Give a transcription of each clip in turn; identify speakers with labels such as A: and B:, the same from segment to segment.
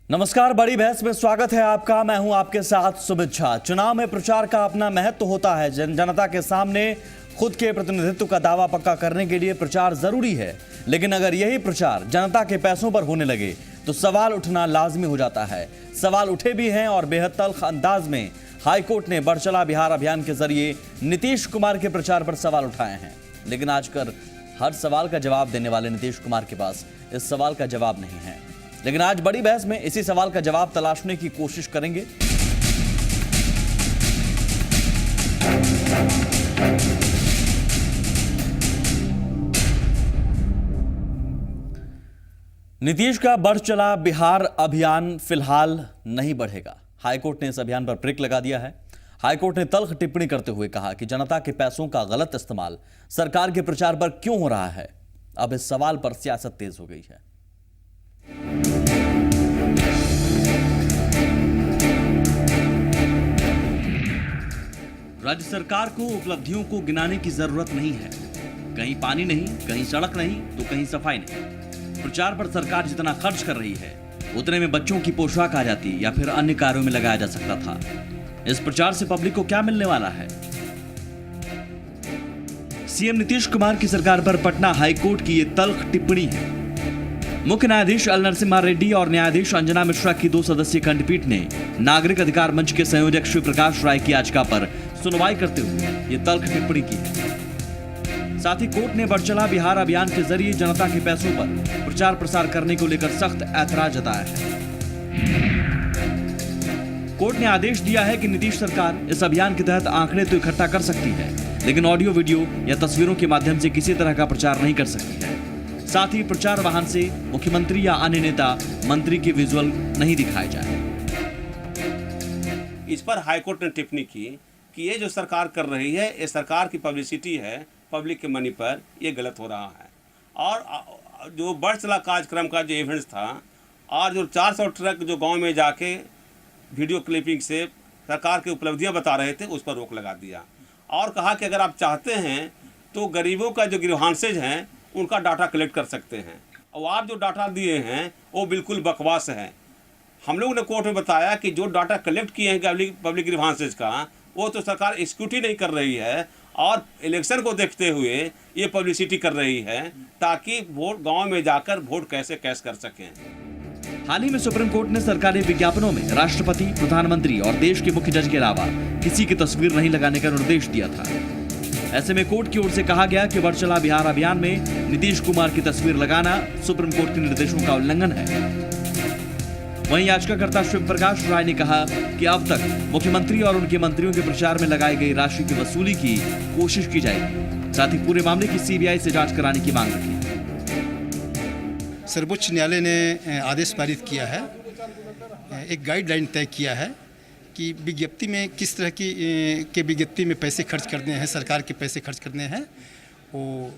A: नमस्कार, बड़ी बहस में स्वागत है आपका। मैं हूं आपके साथ सुमित झा। चुनाव में प्रचार का अपना महत्व होता है। जनता के सामने खुद के प्रतिनिधित्व का दावा पक्का करने के लिए प्रचार जरूरी है, लेकिन अगर यही प्रचार जनता के पैसों पर होने लगे तो सवाल उठना लाजमी हो जाता है। सवाल उठे भी हैं और बेहद तल्ख अंदाज में हाईकोर्ट ने बढ़ बिहार अभियान के जरिए नीतीश कुमार के प्रचार पर सवाल उठाए हैं। लेकिन आजकल हर सवाल का जवाब देने वाले नीतीश कुमार के पास इस सवाल का जवाब नहीं है। लेकिन आज बड़ी बहस में इसी सवाल का जवाब तलाशने की कोशिश करेंगे। नीतीश का बढ़ चला बिहार अभियान फिलहाल नहीं बढ़ेगा। हाईकोर्ट ने इस अभियान पर ब्रेक लगा दिया है। हाईकोर्ट ने तल्ख टिप्पणी करते हुए कहा कि जनता के पैसों का गलत इस्तेमाल सरकार के प्रचार पर क्यों हो रहा है। अब इस सवाल पर सियासत तेज हो गई है। राज्य सरकार को उपलब्धियों को गिनाने की जरूरत नहीं है। कहीं पानी नहीं, कहीं सड़क नहीं, तो कहीं सफाई नहीं। प्रचार पर सरकार जितना खर्च कर रही है उतने में बच्चों की पोशाक आ जाती या फिर अन्य कार्यों में लगाया जा सकता था। इस प्रचार से पब्लिक को क्या मिलने वाला है? सीएम नीतीश कुमार की सरकार पर पटना हाईकोर्ट की ये तल्ख टिप्पणी है। मुख्य न्यायाधीश एल नरसिम्हा रेड्डी और न्यायाधीश अंजना मिश्रा की 2 सदस्यीय खंडपीठ ने नागरिक अधिकार मंच के संयोजक शिव प्रकाश राय की याचिका पर सुनवाई करते हुए ये तल्ख टिप्पणी की है। साथ ही कोर्ट ने बढ़ बिहार अभियान के जरिए जनता के पैसों पर प्रचार प्रसार करने को लेकर सख्त ऐतराज जताया है। कोर्ट ने आदेश दिया है कि नीतीश सरकार इस अभियान के तहत आंकड़े तो इकट्ठा कर सकती है, लेकिन ऑडियो, वीडियो या तस्वीरों के माध्यम से किसी तरह का प्रचार नहीं कर सकती है। साथ ही प्रचार वाहन से मुख्यमंत्री या अन्य नेता मंत्री के विजुअल नहीं दिखाए जाए।
B: इस पर हाईकोर्ट ने टिप्पणी की कि ये जो सरकार कर रही है, ये सरकार की पब्लिसिटी है, पब्लिक के मनी पर ये गलत हो रहा है। और जो बढ़ चला कार्यक्रम का जो इवेंट्स था और जो 400 ट्रक जो गांव में जाके वीडियो क्लिपिंग से सरकार की उपलब्धियां बता रहे थे, उस पर रोक लगा दिया और कहा कि अगर आप चाहते हैं तो गरीबों का जो ग्रीवांसेज हैं उनका डाटा कलेक्ट कर सकते हैं। और आप जो डाटा दिए हैं वो बिल्कुल बकवास है। हम लोगों ने कोर्ट में बताया कि जो डाटा कलेक्ट किए हैं पब्लिक ग्रीवांसेज का, वो तो सरकार एग्जीक्यूट नहीं कर रही है और इलेक्शन को देखते हुए ये पब्लिसिटी कर रही है ताकि वोट गांव में जाकर वोट कैसे कैश कर सकें।
A: हाल ही में सुप्रीम कोर्ट ने सरकारी विज्ञापनों में राष्ट्रपति, प्रधानमंत्री और देश के मुख्य जज के अलावा किसी की तस्वीर नहीं लगाने का निर्देश दिया था। ऐसे में कोर्ट की ओर से कहा गया कि बढ़ चला बिहार अभियान में नीतीश कुमार की तस्वीर लगाना सुप्रीम कोर्ट के निर्देशों का उल्लंघन है। वहीं याचिकाकर्ता शिव प्रकाश राय ने कहा कि अब तक मुख्यमंत्री और उनके मंत्रियों के प्रचार में लगाई गई राशि की वसूली की कोशिश की जाएगी। साथ ही पूरे मामले की सीबीआई से जांच कराने की मांग रखी।
C: सर्वोच्च न्यायालय ने आदेश पारित किया है, एक गाइडलाइन तय किया है कि विज्ञप्ति में किस तरह की विज्ञप्ति में पैसे खर्च करने हैं, सरकार के पैसे खर्च करने हैं, वो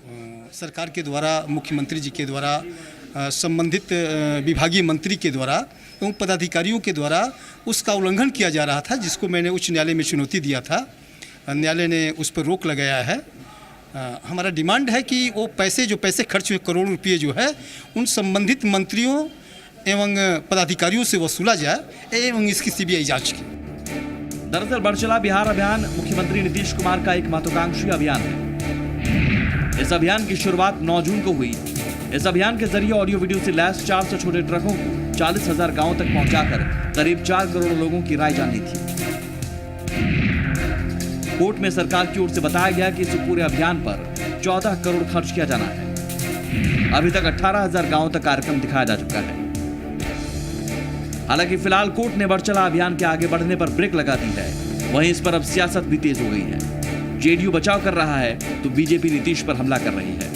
C: सरकार के द्वारा, मुख्यमंत्री जी के द्वारा, संबंधित विभागीय मंत्री के द्वारा एवं पदाधिकारियों के द्वारा उसका उल्लंघन किया जा रहा था, जिसको मैंने उच्च न्यायालय में चुनौती दिया था। न्यायालय ने उस पर रोक लगाया है। हमारा डिमांड है कि वो जो पैसे खर्च हुए, करोड़ों रुपये जो है, उन संबंधित मंत्रियों एवं पदाधिकारियों से वसूला जाए एवं इसकी सीबीआई जांच की।
A: दरअसल बढ़ चला बिहार अभियान मुख्यमंत्री नीतीश कुमार का एक महत्वाकांक्षी अभियान है। इस अभियान की शुरुआत 9 जून को हुई। इस अभियान के जरिए ऑडियो वीडियो से लैस 400 छोटे ट्रकों को 40,000 गांवों तक पहुंचाकर करीब 4 करोड़ लोगों की राय जाननी थी। कोर्ट में सरकार की ओर से बताया गया कि इस पूरे अभियान पर 14 करोड़ खर्च किया जाना है। अभी तक 18,000 गांवों तक कार्यक्रम दिखाया जा चुका है। हालांकि फिलहाल कोर्ट ने बढ़ चला अभियान के आगे बढ़ने पर ब्रेक लगा दी है। वहीं इस पर अब सियासत भी तेज हो गई है। जेडीयू बचाव कर रहा है तो बीजेपी नीतीश पर हमला कर रही है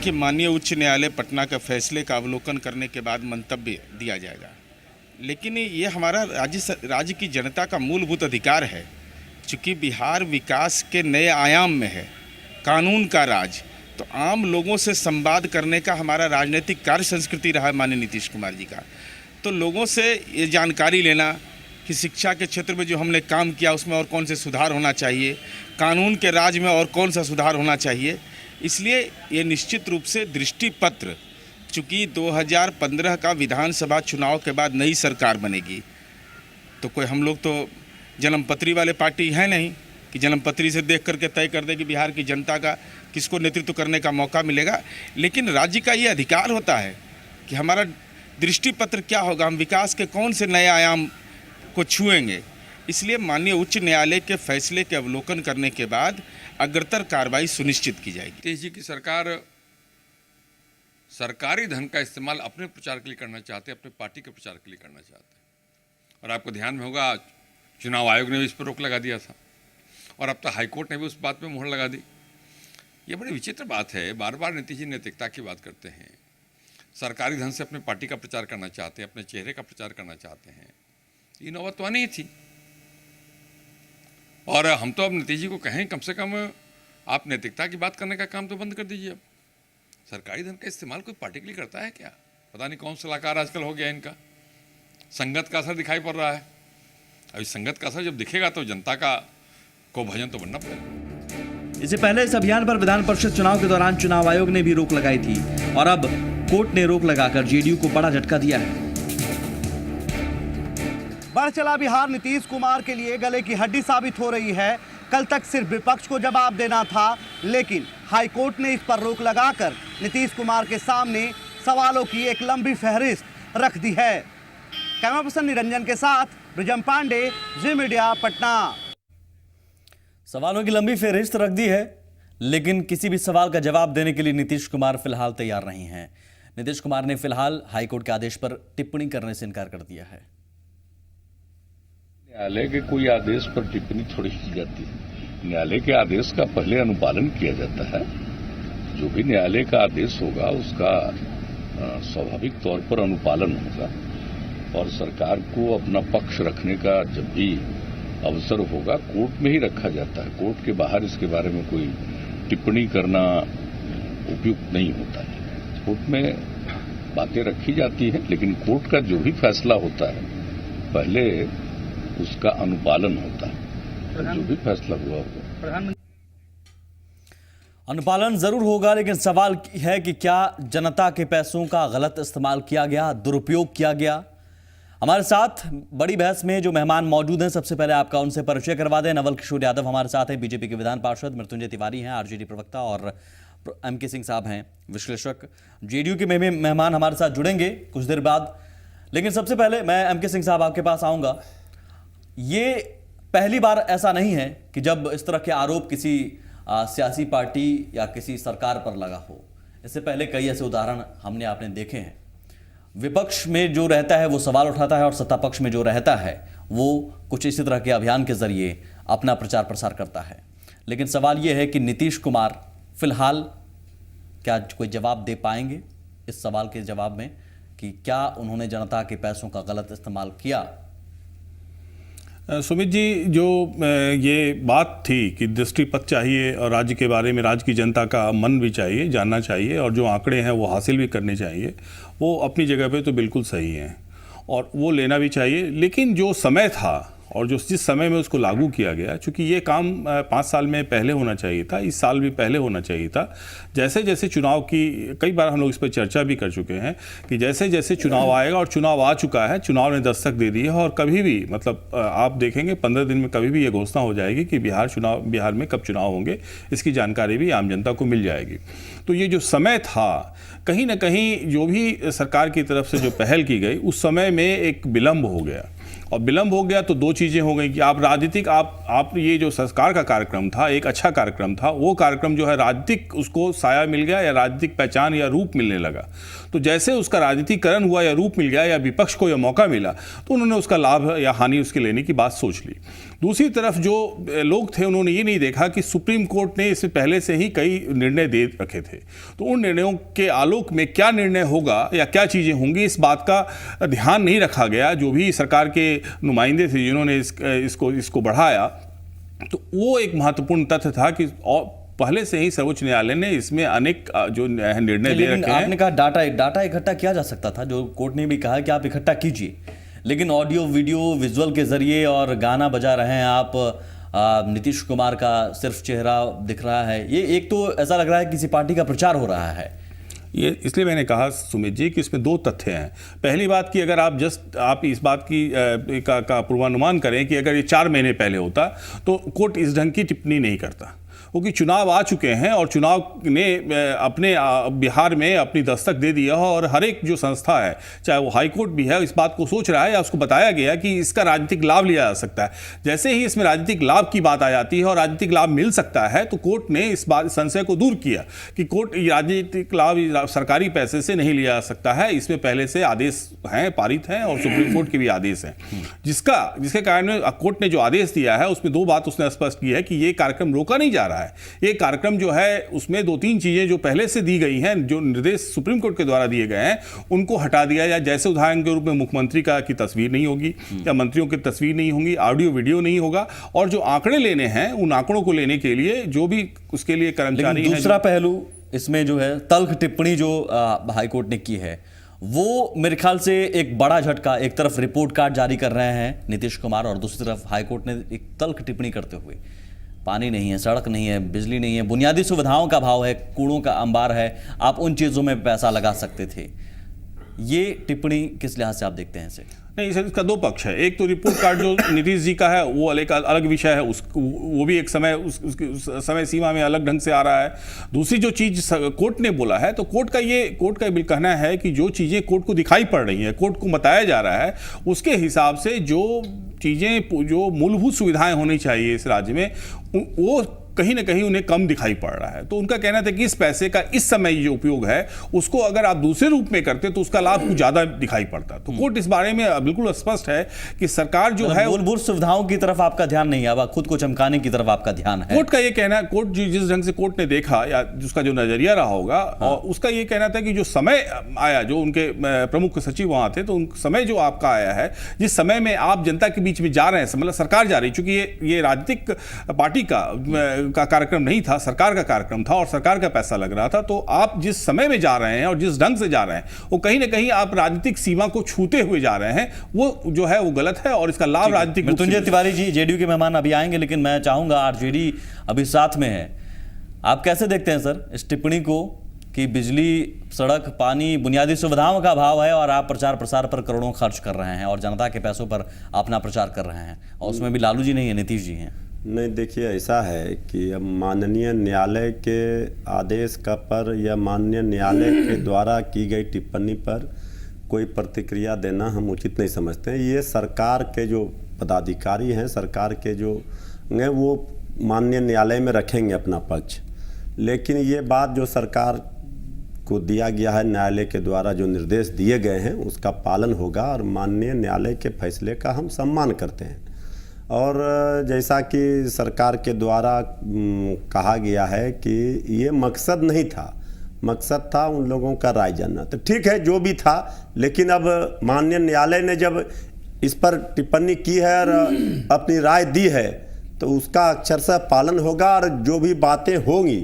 D: कि माननीय उच्च न्यायालय पटना के फैसले का अवलोकन करने के बाद मंतव्य दिया जाएगा। लेकिन ये हमारा राज्य की जनता का मूलभूत अधिकार है। चूँकि बिहार विकास के नए आयाम में है, कानून का राज, तो आम लोगों से संवाद करने का हमारा राजनीतिक कार्य संस्कृति रहा है माननीय नीतीश कुमार जी का। तो लोगों से ये जानकारी लेना कि शिक्षा के क्षेत्र में जो हमने काम किया उसमें और कौन से सुधार होना चाहिए, कानून के राज में और कौन सा सुधार होना चाहिए, इसलिए ये निश्चित रूप से दृष्टि पत्र चूँकि 2015 का विधानसभा चुनाव के बाद नई सरकार बनेगी, तो कोई हम लोग तो जन्मपत्री वाले पार्टी है नहीं कि जन्मपत्री से देख करके तय कर दे कि बिहार की जनता का किसको नेतृत्व करने का मौका मिलेगा। लेकिन राज्य का ये अधिकार होता है कि हमारा दृष्टि पत्र क्या होगा, हम विकास के कौन से नए आयाम को छुएंगे। इसलिए माननीय उच्च न्यायालय के फैसले के अवलोकन करने के बाद अग्रतर कार्रवाई सुनिश्चित की जाएगी।
E: नीतीश जी की सरकार सरकारी धन का इस्तेमाल अपने प्रचार के लिए करना चाहते हैं, अपने पार्टी के प्रचार के लिए करना चाहते हैं। और आपको ध्यान में होगा, चुनाव आयोग ने भी इस पर रोक लगा दिया था और अब तक हाईकोर्ट ने भी उस बात पे मुहर लगा दी। ये बड़ी विचित्र बात है। बार बार नीतीश जी नैतिकता की बात करते हैं, सरकारी धन से अपने पार्टी का प्रचार करना चाहते हैं, अपने चेहरे का प्रचार करना चाहते हैं। ये नौबत तो आनी ही थी। और हम तो अब नीतीश जी को कहें, कम से कम आप नैतिकता की बात करने का काम तो बंद कर दीजिए। अब सरकारी धन का इस्तेमाल कोई पार्टी के लिए करता है क्या? पता नहीं कौन सलाहकार आजकल हो गया इनका। संगत का असर दिखाई पड़ रहा है। अभी संगत का असर जब दिखेगा तो जनता को भजन तो बनना पड़ेगा।
A: इससे पहले इस अभियान पर विधान परिषद चुनाव के दौरान चुनाव आयोग ने भी रोक लगाई थी और अब कोर्ट ने रोक लगाकर जेडीयू को बड़ा झटका दिया है। बढ़ चला बिहार नीतीश कुमार के लिए गले की हड्डी साबित हो रही है। कल तक सिर्फ विपक्ष को जवाब देना था, लेकिन हाईकोर्ट ने इस पर रोक लगाकर नीतीश कुमार के सामने सवालों की एक लंबी फहरिस्त रख दी है। कैमरा पर्सन निरंजन के साथ ब्रिजम पांडे, जी मीडिया, पटना। सवालों की लंबी फहरिस्त रख दी है, लेकिन किसी भी सवाल का जवाब देने के लिए नीतीश कुमार फिलहाल तैयार नहीं हैं। नीतीश कुमार ने फिलहाल हाईकोर्ट के आदेश पर टिप्पणी करने से इनकार कर दिया है।
F: न्यायालय के कोई आदेश पर टिप्पणी थोड़ी की जाती है। न्यायालय के आदेश का पहले अनुपालन किया जाता है। जो भी न्यायालय का आदेश होगा उसका स्वाभाविक तौर पर अनुपालन होगा और सरकार को अपना पक्ष रखने का जब भी अवसर होगा कोर्ट में ही रखा जाता है। कोर्ट के बाहर इसके बारे में कोई टिप्पणी करना उपयुक्त नहीं होता है। कोर्ट में बातें रखी जाती हैं, लेकिन कोर्ट का जो भी फैसला होता है पहले उसका अनुपालन होता है। जो भी फैसला हुआ होगा
A: अनुपालन जरूर होगा, लेकिन सवाल है कि क्या जनता के पैसों का गलत इस्तेमाल किया गया, दुरुपयोग किया गया। हमारे साथ बड़ी बहस में जो मेहमान मौजूद हैं, सबसे पहले आपका उनसे परिचय करवा दें। नवल किशोर यादव हमारे साथ हैं, बीजेपी के विधान पार्षद। मृत्युंजय तिवारी हैं, आरजेडी प्रवक्ता। और एमके सिंह साहब हैं, विश्लेषक। जेडीयू के मेहमान हमारे साथ जुड़ेंगे कुछ देर बाद, लेकिन सबसे पहले मैं एमके सिंह साहब आपके पास आऊँगा। ये पहली बार ऐसा नहीं है कि जब इस तरह के आरोप किसी सियासी पार्टी या किसी सरकार पर लगा हो। इससे पहले कई ऐसे उदाहरण हमने आपने देखे हैं। विपक्ष में जो रहता है वो सवाल उठाता है और सत्ता पक्ष में जो रहता है वो कुछ इसी तरह के अभियान के जरिए अपना प्रचार प्रसार करता है। लेकिन सवाल ये है कि नीतीश कुमार फिलहाल क्या कोई जवाब दे पाएंगे इस सवाल के जवाब में कि क्या उन्होंने जनता के पैसों का गलत इस्तेमाल किया।
G: सुमित जी, जो ये बात थी कि दृष्टिपत्र चाहिए और राज्य के बारे में राज्य की जनता का मन भी चाहिए, जानना चाहिए और जो आंकड़े हैं वो हासिल भी करने चाहिए, वो अपनी जगह पे तो बिल्कुल सही हैं और वो लेना भी चाहिए। लेकिन जो समय था और जो जिस समय में उसको लागू किया गया, चूँकि ये काम 5 साल में पहले होना चाहिए था, इस साल भी पहले होना चाहिए था। जैसे जैसे चुनाव की, कई बार हम लोग इस पर चर्चा भी कर चुके हैं कि जैसे जैसे चुनाव आएगा और चुनाव आ चुका है, चुनाव ने दस्तक दे दी है और कभी भी मतलब आप देखेंगे 15 दिन में कभी भी ये घोषणा हो जाएगी कि बिहार में कब चुनाव होंगे, इसकी जानकारी भी आम जनता को मिल जाएगी। तो ये जो समय था, कहीं ना कहीं जो भी सरकार की तरफ से जो पहल की गई उस समय में एक विलम्ब हो गया और विलम्ब हो गया तो दो चीज़ें हो गई कि आप राजनीतिक आप ये जो सरकार का कार्यक्रम था एक अच्छा कार्यक्रम था, वो कार्यक्रम जो है राजनीतिक उसको साया मिल गया या राजनीतिक पहचान या रूप मिलने लगा। तो जैसे उसका राजनीतिकरण हुआ या रूप मिल गया या विपक्ष को यह मौका मिला तो उन्होंने उसका लाभ या हानि उसके लेने की बात सोच ली। दूसरी तरफ जो लोग थे उन्होंने ये नहीं देखा कि सुप्रीम कोर्ट ने इससे पहले से ही कई निर्णय दे रखे थे, तो उन निर्णयों के आलोक में क्या निर्णय होगा या क्या चीज़ें होंगी इस बात का ध्यान नहीं रखा गया। जो भी सरकार के नुमाइंदे थे जिन्होंने इसको बढ़ाया, तो वो एक महत्वपूर्ण तथ्य था कि पहले से ही सर्वोच्च न्यायालय ने इसमें अनेक जो निर्णय दे रखे हैं। आपने
A: कहा डाटा इकट्ठा किया जा सकता था, जो कोर्ट ने भी कहा कि आप इकट्ठा कीजिए, लेकिन ऑडियो वीडियो विजुअल के जरिए और गाना बजा रहे हैं आप, नीतीश कुमार का सिर्फ चेहरा दिख रहा है, ये एक तो ऐसा लग रहा है किसी पार्टी का प्रचार हो रहा है।
G: ये इसलिए मैंने कहा सुमित जी कि इसमें दो तथ्य हैं। पहली बात कि अगर आप इस बात की का पूर्वानुमान करें कि अगर ये 4 महीने पहले होता तो कोर्ट इस ढंग की टिप्पणी नहीं करता, क्योंकि चुनाव आ चुके हैं और चुनाव ने अपने बिहार में अपनी दस्तक दे दिया है और हर एक जो संस्था है, चाहे वो हाई कोर्ट भी है, इस बात को सोच रहा है या उसको बताया गया कि इसका राजनीतिक लाभ लिया जा सकता है। जैसे ही इसमें राजनीतिक लाभ की बात आ जाती है और राजनीतिक लाभ मिल सकता है तो कोर्ट ने इस बात संशय को दूर किया कि कोर्ट राजनीतिक लाभ सरकारी पैसे से नहीं लिया जा सकता है। इसमें पहले से आदेश हैं, पारित हैं और सुप्रीम कोर्ट के भी आदेश हैं, जिसके कारण कोर्ट ने जो आदेश दिया है उसमें 2 बात उसने स्पष्ट की है कि ये कार्यक्रम रोका नहीं जा रहा है। ये कार्यक्रम जो है उसमें 2-3 चीजें जो पहले से दी गई हैं, जो निर्देश सुप्रीम कोर्ट के द्वारा दिए गए हैं, उनको हटा दिया जाए। जैसे उदाहरण के रूप में मुख्यमंत्री की तस्वीर नहीं होगी या मंत्रियों की तस्वीर नहीं होगी, ऑडियो वीडियो नहीं होगा, और जो आंकड़े लेने हैं उन आंकड़ों को लेने के लिए जो भी उसके लिए कर्मचारी हैं।
A: दूसरा पहलू इसमें जो है तल्ख टिप्पणी जो हाईकोर्ट ने की है, वो मेरे ख्याल से एक बड़ा झटका। एक तरफ रिपोर्ट कार्ड जारी कर रहे हैं नीतीश कुमार और दूसरी तरफ हाईकोर्ट ने एक तल्ख टिप्पणी करते हुए, पानी नहीं है, सड़क नहीं है, बिजली नहीं है, बुनियादी सुविधाओं का अभाव है, कूड़ों का अंबार है, आप उन चीज़ों में पैसा लगा सकते थे। ये टिप्पणी किस लिहाज से आप देखते हैं इसे?
G: नहीं, इसका 2 पक्ष है। एक तो रिपोर्ट कार्ड जो नीतीश जी का है वो अलग विषय है, वो भी एक समय उसकी समय सीमा में अलग ढंग से आ रहा है। दूसरी जो चीज़ कोर्ट ने बोला है, तो कोर्ट का बिल कहना है कि जो चीज़ें कोर्ट को दिखाई पड़ रही हैं, कोर्ट को बताया जा रहा है, उसके हिसाब से जो चीज़ें, जो मूलभूत सुविधाएं होनी चाहिए इस राज्य में, वो कहीं ना कहीं उन्हें कम दिखाई पड़ रहा है। तो उनका कहना था कि इस पैसे का इस समय जो उपयोग है उसको अगर आप दूसरे रूप में करते तो उसका लाभ कुछ ज्यादा दिखाई पड़ता। तो कोर्ट इस बारे में बिल्कुल स्पष्ट है कि सरकार जो है
A: मूलभूत सुविधाओं की तरफ आपका ध्यान नहीं है, अब खुद को चमकाने की तरफ आपका ध्यान है।
G: कोर्ट का ये कहना, कोर्ट जिस ढंग से कोर्ट ने देखा या जिसका जो नजरिया रहा होगा, और उसका ये कहना था कि जो समय आया, जो उनके प्रमुख सचिव वहां थे, तो उन समय जो आपका आया है, जिस समय में आप जनता के बीच में जा रहे हैं, मतलब सरकार जा रही, चूंकि ये राजनीतिक पार्टी का कार्यक्रम नहीं था, सरकार का कार्यक्रम था और सरकार का पैसा लग रहा था, तो आप जिस समय में जा रहे हैं और जिस ढंग से जा रहे हैं, वो कहीं ना कहीं आप राजनीतिक सीमा को छूते हुए जा रहे हैं, वो जो है वो गलत है और इसका लाभ राजनीतिक।
A: मृत्युंजय तिवारी जी जेडीयू के मेहमान अभी आएंगे, लेकिन मैं चाहूंगा, आरजेडी अभी साथ में है, आप कैसे देखते हैं सर इस टिप्पणी को कि बिजली, सड़क, पानी, बुनियादी सुविधाओं का अभाव है और आप प्रचार प्रसार पर करोड़ों खर्च कर रहे हैं और जनता के पैसों पर अपना प्रचार कर रहे हैं, और उसमें भी लालू जी नहीं है, नीतीश जी हैं?
H: नहीं, देखिए ऐसा है कि अब माननीय न्यायालय के आदेश का पर या माननीय न्यायालय के द्वारा की गई टिप्पणी पर कोई प्रतिक्रिया देना हम उचित नहीं समझते हैं। ये सरकार के जो पदाधिकारी हैं, सरकार के जो हैं, वो माननीय न्यायालय में रखेंगे अपना पक्ष, लेकिन ये बात जो सरकार को दिया गया है, न्यायालय के द्वारा जो निर्देश दिए गए हैं उसका पालन होगा और माननीय न्यायालय के फैसले का हम सम्मान करते हैं। और जैसा कि सरकार के द्वारा कहा गया है कि ये मकसद नहीं था, मकसद था उन लोगों का राय जानना, तो ठीक है जो भी था, लेकिन अब माननीय न्यायालय ने जब इस पर टिप्पणी की है और अपनी राय दी है तो उसका अक्षरशः पालन होगा और जो भी बातें होंगी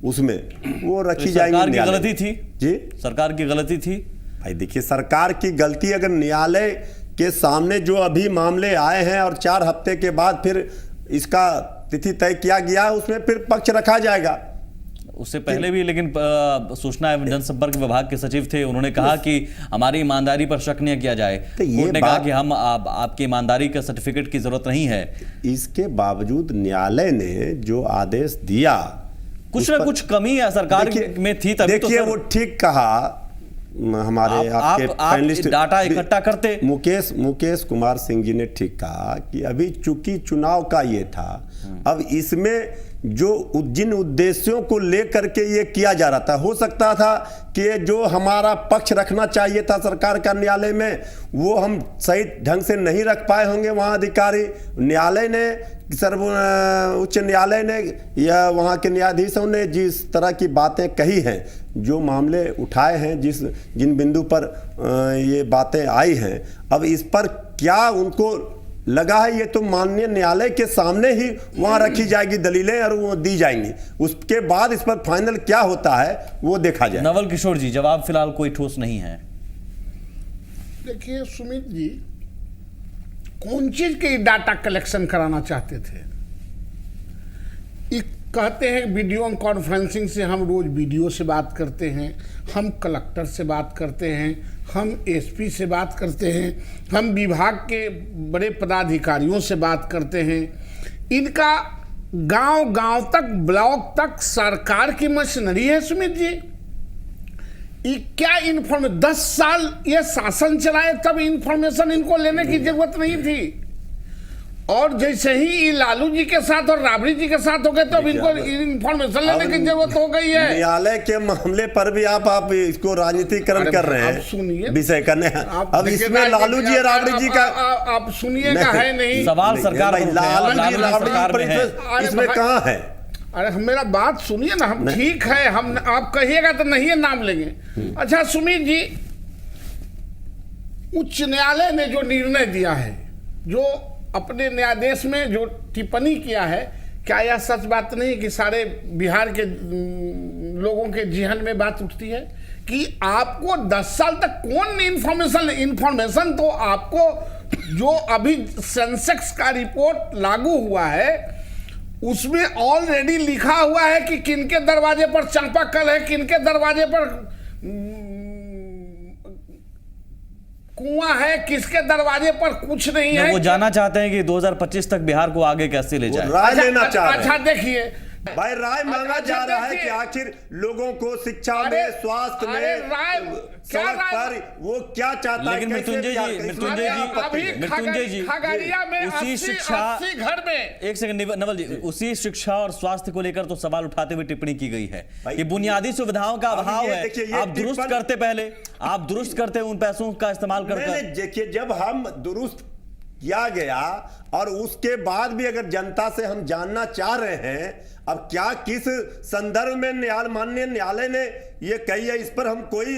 H: उसमें वो रखी जाएंगी।
A: सरकार की गलती थी
H: जी,
A: सरकार की गलती थी
H: भाई। देखिए, सरकार की गलती अगर न्यायालय के सामने जो अभी मामले आए हैं और 4 हफ्ते के बाद फिर इसका तिथि तय किया गया, उसमें फिर पक्ष रखा जाएगा।
A: उससे पहले भी लेकिन सूचना एवं जनसंपर्क विभाग के सचिव थे, उन्होंने कहा कि हमारी ईमानदारी पर शक नहीं किया जाए। कोर्ट ने कहा कि हम आपकी ईमानदारी का सर्टिफिकेट की जरूरत नहीं है।
H: इसके बावजूद न्यायालय ने जो आदेश दिया,
A: कुछ ना कुछ कमी सरकार में थी, तभी तो
H: देखिए वो ठीक कहा। हमारे आपके पैनलिस्ट
A: डाटा इकट्ठा करते,
H: मुकेश कुमार सिंह जी ने ठीक कहा कि अभी चूंकि चुनाव का ये था, अब इसमें जो जिन उद्देश्यों को लेकर के ये किया जा रहा था, हो सकता था कि जो हमारा पक्ष रखना चाहिए था सरकार का न्यायालय में, वो हम सही ढंग से नहीं रख पाए होंगे वहाँ अधिकारी। न्यायालय ने, उच्च न्यायालय ने या वहाँ के न्यायाधीशों ने जिस तरह की बातें कही हैं, जो मामले उठाए हैं, जिन बिंदु पर ये बातें आई हैं, अब इस पर क्या उनको लगा है, ये तो माननीय न्यायालय के सामने ही वहां रखी जाएगी दलीलें और वो दी जाएंगी, उसके बाद इस पर फाइनल क्या होता है वो देखा जाए।
A: नवल किशोर जी, जवाब फिलहाल कोई ठोस नहीं है।
I: देखिए सुमित जी, कौन चीज के डाटा कलेक्शन कराना चाहते थे? कहते हैं वीडियो कॉन्फ्रेंसिंग से हम रोज वीडियो से बात करते हैं, हम कलेक्टर से बात करते हैं, हम एसपी से बात करते हैं, हम विभाग के बड़े पदाधिकारियों से बात करते हैं। इनका गांव-गांव तक, ब्लॉक तक सरकार की मशीनरी है सुमित जी। ये क्या 10 साल ये शासन चलाए तब इंफॉर्मेशन इनको लेने की जरूरत नहीं थी। और जैसे ही ये लालू जी के साथ और राबड़ी जी के साथ हो गए तो अब इनको इन्फॉर्मेशन लेने की जरूरत हो गई है।
H: न्यायालय के मामले पर भी आप इसको राजनीतिकरण कर रहे हैं,
I: सुनिए
H: विषय करने। अब इसमें लालू जी और राबड़ी जी का
I: आप सुनिएगा है नहीं
A: सवाल सरकार पर उठे हैं और
H: लालू जी
A: लालू सरकार में है।
H: इसमें कहाँ है?
I: अरे मेरा बात सुनिए ना, हम ठीक है, हम आप कहिएगा तो नहीं नाम लेंगे। अच्छा सुमित जी, उच्च न्यायालय ने जो निर्णय दिया है, जो अपने न्यायाधीश में जो टिप्पणी किया है, क्या यह सच बात नहीं कि सारे बिहार के लोगों के जिहन में बात उठती है कि आपको 10 साल तक कौन इंफॉर्मेशन तो आपको जो अभी सेंसेक्स का रिपोर्ट लागू हुआ है उसमें ऑलरेडी लिखा हुआ है कि किनके दरवाजे पर चापाकल है, किनके दरवाजे पर कुआं है, किसके दरवाजे पर कुछ नहीं है।
A: वो जानना चाहते हैं कि 2025 तक बिहार को आगे कैसे ले जाए।
H: राय लेना चाह रहे हैं।
I: अच्छा देखिए
H: भाई, राय मांगा जा रहा है कि आखिर लोगों को शिक्षा में, स्वास्थ्य में, सड़क पर वो क्या चाहता है।
A: लेकिन मृत्युंजय जी उसी शिक्षा,
I: घर में
A: एक सेकंड नवल जी, उसी शिक्षा और स्वास्थ्य को लेकर तो सवाल उठाते हुए टिप्पणी की गई है कि बुनियादी सुविधाओं का अभाव है। आप दुरुस्त करते, पहले आप दुरुस्त करते उन पैसों का इस्तेमाल करते।
H: देखिए, जब हम दुरुस्त किया गया और उसके बाद भी अगर जनता से हम जानना चाह रहे हैं अब क्या किस संदर्भ में माननीय न्यायालय ने ये कही है, इस पर हम कोई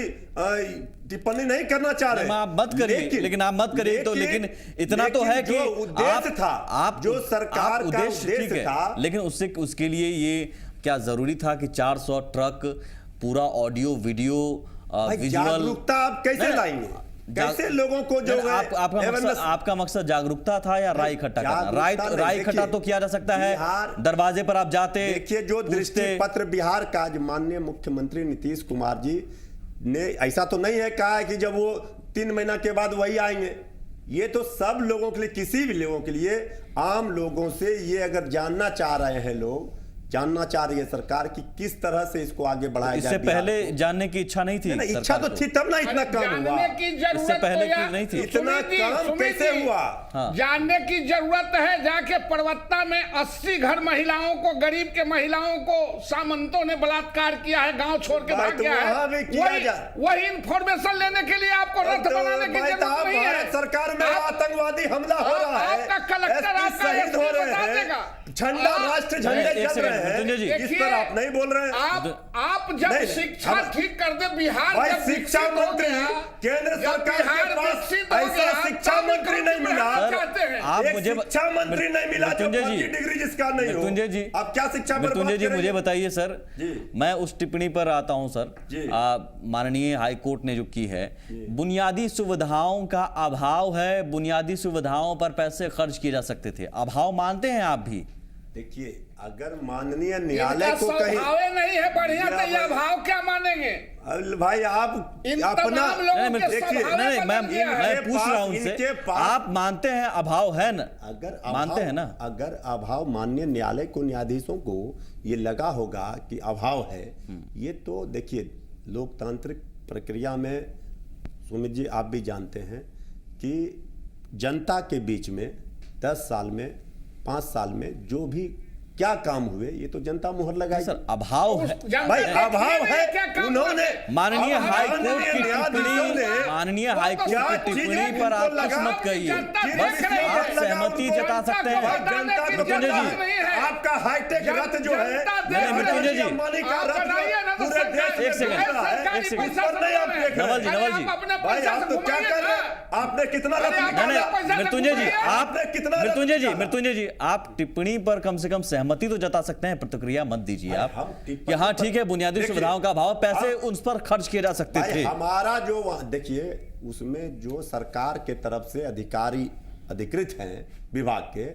H: टिप्पणी नहीं करना चाह रहे।
A: आप मत करिए, लेकिन आप मत करिए तो, लेकिन इतना तो है कि
H: उद्देश्य था, आप जो सरकार का उद्देश्य था,
A: लेकिन उसके लिए ये क्या जरूरी था कि 400 ट्रक पूरा ऑडियो वीडियो विजुअल
H: जागरूकता आप कैसे लाएंगे? कैसे लोगों को जो
A: आपका मकसद जागरूकता था या राय इकट्ठा करना? राय इकट्ठा तो किया जा सकता है, दरवाजे पर आप जाते।
H: देखिए, जो दृष्टि पत्र बिहार का जो माननीय मुख्यमंत्री नीतीश कुमार जी ने ऐसा तो नहीं है कहा है कि जब वो 3 महीना के बाद वही आएंगे। ये तो सब लोगों के लिए, किसी भी लोगों के लिए, आम लोगों से ये अगर जानना चाह रहे हैं, लोग जानना चाह रही है सरकार की किस तरह से इसको आगे बढ़ाया जाए।
A: इससे पहले जानने की इच्छा नहीं थी।
H: इच्छा तो थी तब ना इतना काम हुआ।
A: इससे पहले की नहीं थी।
H: इतना काम कैसे हुआ?
I: जानने की जरूरत है। जाके परवत्ता में 80 घर महिलाओं को, गरीब के महिलाओं को सामंतों ने बलात्कार किया है, गांव छोड़ के भाग गया है। वही इंफॉर्मेशन लेने के लिए आपको रथ बनाने की जरूरत नहीं है।
H: सरकार में आतंकवादी हमला हो रहा है,
I: आपका कलेक्टर आपका
H: शहीद हो रहे हैं, झंडा राष्ट्र झंडे चल रहे हैं, इस पर आप नहीं बोल रहे हैं।
I: आप जब शिक्षा ठीक कर दे, बिहार जब
H: शिक्षा मंत्री, केंद्र सरकार के पास ऐसा शिक्षा मंत्री नहीं मिला।
A: आप मुझे
H: शिक्षा मंत्री नहीं मिला जो डिग्री जिसका नहीं हो।
A: मृत्युंजय जी,
H: आप क्या शिक्षा
A: मृत्युंजय जी मुझे बताइए सर, मैं उस टिप्पणी पर आता हूं सर। माननीय हाई कोर्ट ने जो की है, बुनियादी सुविधाओं का अभाव है, बुनियादी सुविधाओं पर पैसे खर्च किए जा सकते थे, अभाव मानते हैं आप भी?
H: देखिए, अगर माननीय न्यायालय को कहीं
I: नहीं है बढ़िया तो ये भाव क्या मानेंगे
H: भाई? आप अपना
A: देखिए, नहीं मैं पूछ रहा हूं उनसे, आप मानते हैं अभाव है ना?
H: अगर
A: मानते हैं ना?
H: अगर अभाव माननीय न्यायालय को, न्यायाधीशों को ये लगा होगा कि अभाव है, ये तो देखिए लोकतांत्रिक प्रक्रिया में सुमित जी आप भी जानते हैं कि जनता के बीच में 10 साल में, 5 साल में जो भी क्या काम हुए, ये तो जनता मुहर लगाई।
A: सर अभाव है
H: भाई, अभाव है। उन्होंने
A: माननीय हाई कोर्ट की टिप्पणी, माननीय हाई कोर्ट की टिप्पणी पर आप कुछ मत कहिए, बस आप सहमति जता सकते हैं। मृत्युंजय जी,
H: आपका हाईटेक रथ जो है,
A: मृत्युंजय जी
H: पूरे देश,
A: एक सेकंड नवल जी
H: भाई, आप तो क्या कर रहे हैं? आपने कितना
A: मृत्युंजय जी, आपने कितना मृत्युंजय जी, आप टिप्पणी पर कम से कम सहमति तो जता सकते हैं, प्रतिक्रिया मत दीजिए आप कि हाँ ठीक है, बुनियादी सुविधाओं का अभाव, पैसे उस पर खर्च किए जा सकते थे।
H: हमारा जो देखिए, उसमें जो सरकार के तरफ से अधिकारी अधिकृत हैं विभाग के,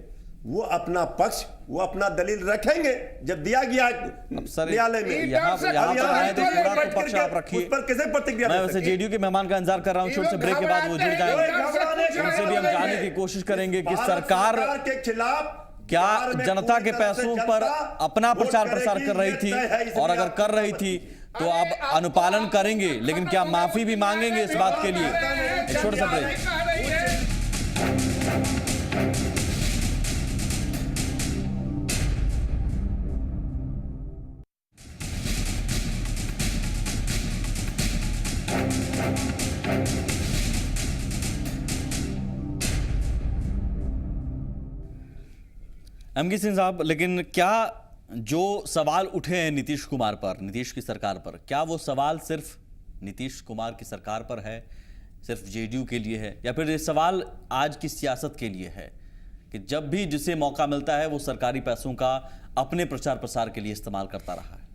H: वो अपना पक्ष, वो अपना दलील रखेंगे जब दिया गया
A: सर,
H: न्यायालय में।
A: यहाँ पर आए थे पूरा तो पक्ष आप रखिए।
H: उस पर कैसे प्रतिक्रिया?
A: मैं वैसे जेडीयू के मेहमान का इंतजार कर रहा हूँ, छोटे से ब्रेक के बाद वो जुड़ जाएंगे, उनसे भी हम जानने की कोशिश करेंगे कि सरकार
H: के खिलाफ
A: क्या जनता के पैसों पर अपना प्रचार प्रसार कर रही थी, और अगर कर रही थी तो अब अनुपालन करेंगे, लेकिन क्या माफी भी मांगेंगे इस बात के लिए? एक छोटा सा ब्रेक। एमके सिंह साहब, लेकिन क्या जो सवाल उठे हैं नीतीश कुमार पर, नीतीश की सरकार पर, क्या वो सवाल सिर्फ नीतीश कुमार की सरकार पर है, सिर्फ जेडीयू के लिए है, या फिर ये सवाल आज की सियासत के लिए है कि जब भी जिसे मौका मिलता है वो सरकारी पैसों का अपने प्रचार प्रसार के लिए इस्तेमाल करता रहा है?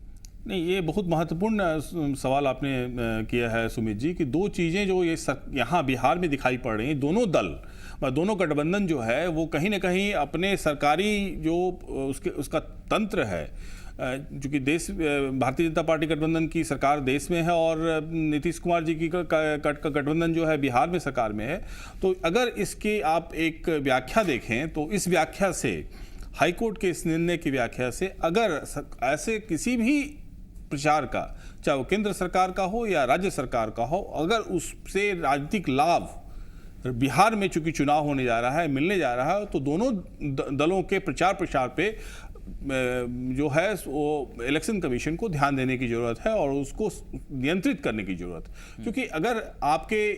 G: नहीं, ये बहुत महत्वपूर्ण सवाल आपने किया है सुमित जी, कि दो चीज़ें जो ये यहाँ बिहार में दिखाई पड़ रही हैं, दोनों दल, दोनों गठबंधन जो है वो कहीं ना कहीं अपने सरकारी जो उसका तंत्र है, चूँकि देश भारतीय जनता पार्टी गठबंधन की सरकार देश में है और नीतीश कुमार जी की गठबंधन जो है बिहार में सरकार में है, तो अगर इसकी आप एक व्याख्या देखें तो इस व्याख्या से, हाईकोर्ट के इस निर्णय की व्याख्या से, अगर ऐसे किसी भी प्रचार का, चाहे वो केंद्र सरकार का हो या राज्य सरकार का हो, अगर उससे राजनीतिक लाभ बिहार में चूंकि चुनाव होने जा रहा है, मिलने जा रहा है, तो दोनों दलों के प्रचार प्रसार पे जो है वो इलेक्शन कमीशन को ध्यान देने की जरूरत है और उसको नियंत्रित करने की जरूरत है। क्योंकि अगर आपके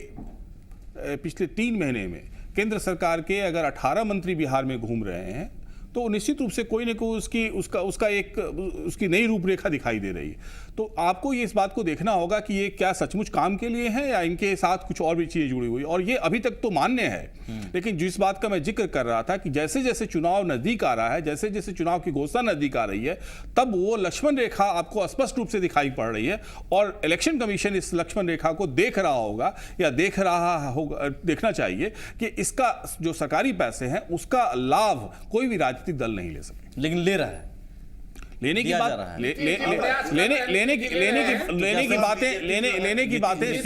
G: पिछले 3 महीने में केंद्र सरकार के अगर 18 मंत्री बिहार में घूम रहे हैं, तो निश्चित रूप से कोई ना कोई उसकी नई रूपरेखा दिखाई दे रही है। तो आपको ये इस बात को देखना होगा कि ये क्या सचमुच काम के लिए है या इनके साथ कुछ और भी चीजें जुड़ी हुई, और ये अभी तक तो मान्य है। लेकिन जिस बात का मैं जिक्र कर रहा था कि जैसे जैसे चुनाव नजदीक आ रहा है, जैसे जैसे चुनाव की घोषणा नजदीक आ रही है, तब वो लक्ष्मण रेखा आपको स्पष्ट रूप से दिखाई पड़ रही है, और इलेक्शन कमीशन इस लक्ष्मण रेखा को देख रहा होगा या देखना चाहिए कि इसका जो सरकारी पैसे हैं उसका लाभ कोई भी राजनीतिक दल नहीं ले सके।
A: लेकिन ले रहा है,
G: लेने की बात लेने की बातें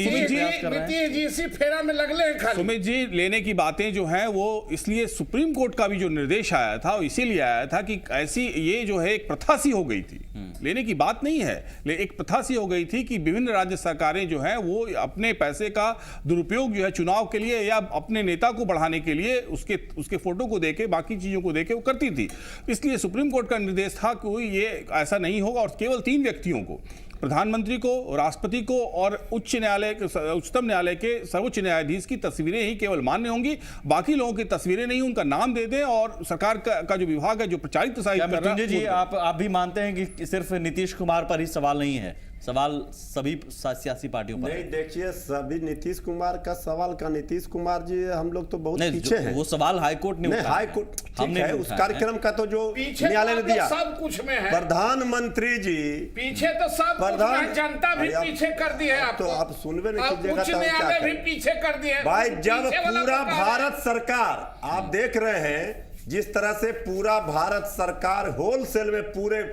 G: सुमित जी, लेने की बातें जो हैं वो इसलिए सुप्रीम कोर्ट का भी जो निर्देश आया था वो इसीलिए आया था कि ऐसी ये जो है एक प्रथा सी हो गई थी, लेने की बात नहीं है, एक प्रथा सी हो गई थी कि विभिन्न राज्य सरकारें जो हैं वो अपने पैसे का दुरुपयोग जो है चुनाव के लिए या अपने नेता को बढ़ाने के लिए उसके फोटो को देके, बाकी चीजों को देके वो करती थी। इसलिए सुप्रीम कोर्ट का निर्देश था कि ये ऐसा नहीं होगा, और केवल 3 व्यक्तियों को, प्रधानमंत्री को, राष्ट्रपति को और उच्चतम न्यायालय के सर्वोच्च न्यायाधीश की तस्वीरें ही केवल मान्य होंगी, बाकी लोगों की तस्वीरें नहीं, उनका नाम दे दें, और सरकार का जो विभाग है जो प्रचारित प्रसारित कर रहा है।
A: जी, आप भी मानते हैं कि सिर्फ नीतीश कुमार पर ही सवाल नहीं है, सवाल सभी सियासी पार्टियों पर
H: नहीं? देखिए, सभी नीतीश कुमार का सवाल का, नीतीश कुमार जी हम लोग तो बहुत पीछे हैं।
A: वो सवाल हाईकोर्ट ने उठाया,
H: हाईकोर्ट ठीक है, उस कार्यक्रम का तो जो न्यायालय ने दिया,
I: सब कुछ में है।
H: प्रधानमंत्री जी
I: पीछे तो सब कुछ में, जनता भी पीछे कर दी है।
H: तो आप सुनवे नहीं कीजिएगा,
I: उच्च न्यायालय भी पीछे कर दिए
H: भाई। जब पूरा भारत सरकार, आप देख रहे हैं जिस तरह से पूरा भारत सरकार होलसेल में पूरे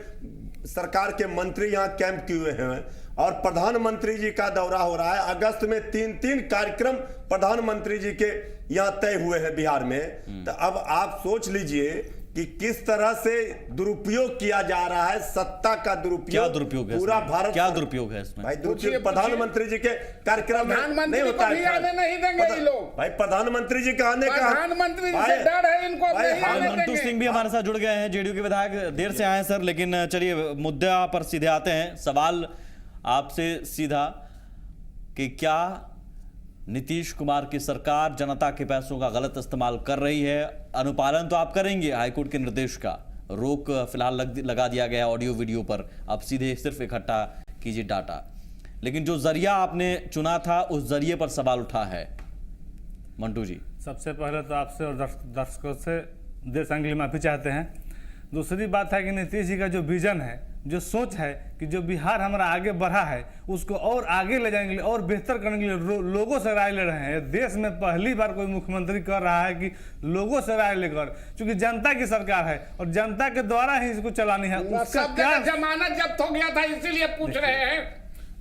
H: सरकार के मंत्री यहाँ कैंप किए हुए हैं, और प्रधानमंत्री जी का दौरा हो रहा है। अगस्त में 3 कार्यक्रम प्रधानमंत्री जी के यहाँ तय हुए हैं बिहार में। तो अब आप सोच लीजिए कि किस तरह से दुरुपयोग किया जा रहा है, सत्ता का दुरुपयोग।
A: क्या दुरुपयोग है
H: पूरा भारत,
A: क्या दुरुपयोग है इसमें?
H: भाई दुरुपयोग प्रधानमंत्री जी के कार्यक्रम में नहीं होता है।
I: आने नहीं देंगे ये लोग।
H: भाई प्रधानमंत्री जी का आने का,
I: प्रधानमंत्री जी से डर है इनको, नहीं आने
A: मंटू
I: देंगे।
A: सिंह भी हमारे साथ जुड़ गए हैं, जेडीयू के विधायक, देर से आए सर, लेकिन चलिए मुद्दा पर सीधे आते हैं। सवाल आपसे सीधा कि क्या नीतीश कुमार की सरकार जनता के पैसों का गलत इस्तेमाल कर रही है? अनुपालन तो आप करेंगे हाईकोर्ट के निर्देश का, रोक फिलहाल लगा दिया गया ऑडियो वीडियो पर, अब सीधे सिर्फ इकट्ठा कीजिए डाटा, लेकिन जो जरिया आपने चुना था उस जरिए पर सवाल उठा है। मंटू जी,
J: सबसे पहले तो आपसे और दर्शकों से देर संग के लिए माफी चाहते हैं। दूसरी बात है कि नीतीश जी का जो विजन है जो सोच है कि जो बिहार हमारा आगे बढ़ा है उसको और आगे ले जाने के लिए और बेहतर करने के लिए लोगों से राय ले रहे हैं। देश में पहली बार कोई मुख्यमंत्री कर रहा है कि लोगों से राय लेकर, क्योंकि जनता की सरकार है और जनता के द्वारा ही इसको चलानी है। उसका क्या
I: जमानत जब्त हो गया था इसीलिए पूछ रहे हैं,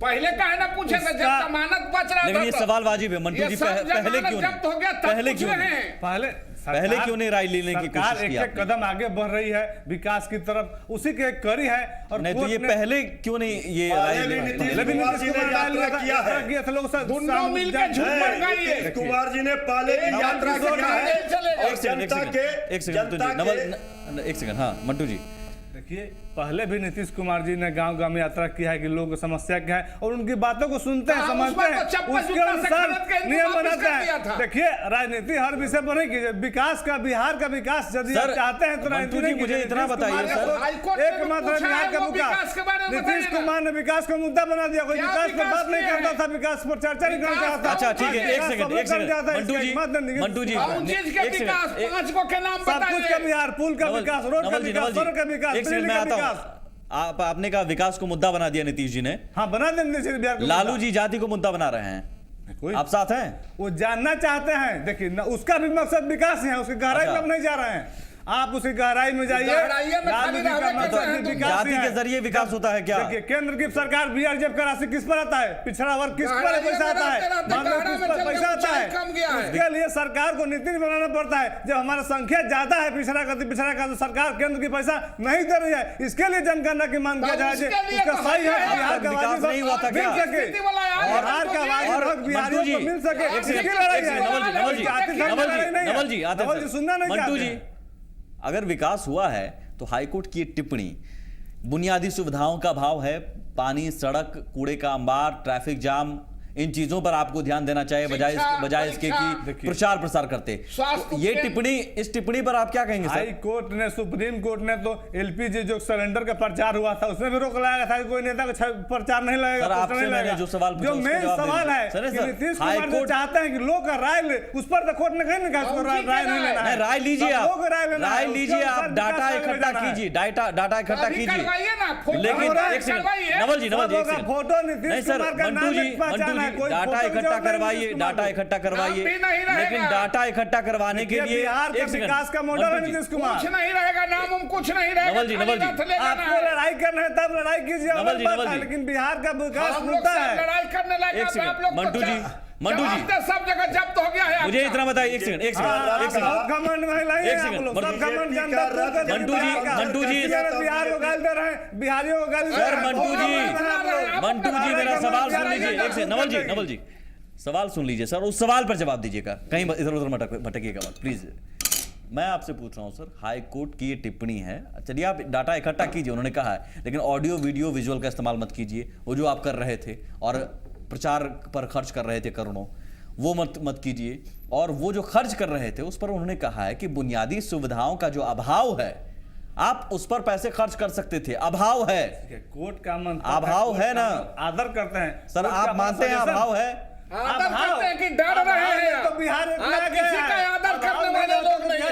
I: पहले का है ना पूछे था जब जमानत बच रहा था।
A: लेकिन ये सवाल वाजिब है मंटू जी, पहले क्यों
I: जब्त हो गया
A: पहले क्यों
J: पहले
A: क्यों नहीं राय लेने की कोशिश की
J: एक कदम आगे बढ़ रही है विकास की तरफ, उसी के करी है। और
A: नहीं तो ये पहले क्यों नहीं ये राय
K: कुमार जी ने पहले यात्रा किया है जनता के
A: एक सेकंड हाँ मंटू जी
J: देखिए, पहले भी नीतीश कुमार जी ने गांव गांव में यात्रा किया है कि लोगों की समस्या क्या है और उनकी बातों को सुनते हैं, समझते हैं, उसके अनुसार नियम बनाते हैं। देखिए राजनीति हर विषय पर नहीं कीजिए, विकास का, बिहार का विकास यदि आप चाहते हैं तो
A: मंटू जी मुझे इतना बताइए सर,
J: एकमात्र बिहार का विकास, नीतीश कुमार ने विकास को मुद्दा बना दिया, कोई विकास पर बात नहीं करता था, विकास पर चर्चा नहीं करना चाहता।
A: अच्छा ठीक है, एक सेकंड मंटू जी
J: सब कुछ का बिहार, पुल का विकास, रोड का विकास, सड़क का विकास,
A: मैं आता हूं। आपने कहा विकास को मुद्दा बना दिया नीतीश जी ने,
J: हाँ बना दिया।
A: लालू जी जाति को मुद्दा बना रहे हैं, आप साथ हैं?
J: वो जानना चाहते हैं, देखिए उसका भी मकसद विकास है, उसकी गहराई में नहीं जा रहे हैं। आप उसकी गहराई में जाइए,
A: जाति के जरिए विकास होता है क्या?
J: देखिए केंद्र की सरकार बीआरजेफ का राशि किस पर आता है, पिछड़ा वर्ग किस पर पैसा आता है, पैसा आता है, उसके लिए सरकार को नीति बनाना पड़ता है। जब हमारा संख्या ज्यादा है पिछड़ा का तो सरकार केंद्र की पैसा नहीं दे रही है, इसके लिए जनगणना की मांग किया जाए, उसका सही है बिहार का
A: विकास नहीं हुआ था क्या?
J: बिहार का वाजिब बिहारियों को मिल सके, इसकी लड़ाई है। नवल जी सुनना नहीं चाहते।
A: अगर विकास हुआ है तो हाईकोर्ट की टिप्पणी, बुनियादी सुविधाओं का अभाव है, पानी, सड़क, कूड़े का अंबार, ट्रैफिक जाम, इन चीजों पर आपको ध्यान देना चाहिए बजाय इसके कि प्रचार प्रसार करते। तो ये टिप्पणी, इस टिप्पणी पर आप क्या कहेंगे सर?
J: हाई कोर्ट ने, सुप्रीम कोर्ट ने तो एलपीजी जो सिलेंडर का प्रचार हुआ था उसमें भी रोक लगाया था, कोई नेता का प्रचार नहीं लगेगा।
A: सर आपसे मैंने जो सवाल पूछा,
J: जो मेन सवाल है कि नीतीश कुमार जो चाहते हैं कि लोग का राय ले, उस पर तो कोर्ट ने कहीं नहीं कहा राय नहीं लेना है।
A: राय लीजिए आप, राय लीजिए आप, डाटा इकट्ठा कीजिए, डाटा इकट्ठा कीजिए। लेकिन एक सेकंड नवल जी
J: फोटो नीतीश कुमार का
A: मंटू जी डाटा इकट्ठा करवाइए, लेकिन डाटा इकट्ठा करवाने के लिए
J: एक विकास का मॉडल है नीतीश कुमार,
I: कुछ नहीं रहेगा, नाम कुछ नहीं रहेगा।
A: नवल जी
J: आपको लड़ाई करना है तब लड़ाई कीजिए, लेकिन बिहार का विकास मुद्दा है।
I: लड़ाई करने लगे
A: मंटू जी
I: सब जगह जब्त हो गया है।
A: मुझे इतना बताइए, एक सेकंड मंटू जी
J: बिहार को गाल दे रहे हैं, बिहारियों को गाल
A: सर। मंटू जी मेरा सवाल सुन लीजिए, एक सेकंड नवल जी सवाल सुन लीजिए सर, उस सवाल पर जवाब दीजिएगा, कहीं इधर उधर भटकिएगा मत प्लीज। मैं आपसे पूछ रहा हूं सर, हाई कोर्ट की ये टिप्पणी है, चलिए आप डाटा इकट्ठा कीजिए, उन्होंने कहा है, लेकिन ऑडियो वीडियो विजुअल का इस्तेमाल मत कीजिए। वो जो आप कर रहे थे और प्रचार पर खर्च कर रहे थे करोड़ों, वो मत कीजिए। और वो जो खर्च कर रहे थे उस पर उन्होंने कहा है कि बुनियादी सुविधाओं का जो अभाव है, आप उस पर पैसे खर्च कर सकते थे, अभाव है।
J: कोर्ट का
A: अभाव है ना,
J: आदर करते हैं
A: सर, आप मानते हैं अभाव है?
I: आदर करते हैं कि डर रहे हैं
J: तो बिहार
I: किसी का आदर करने वाले लोग नहीं है।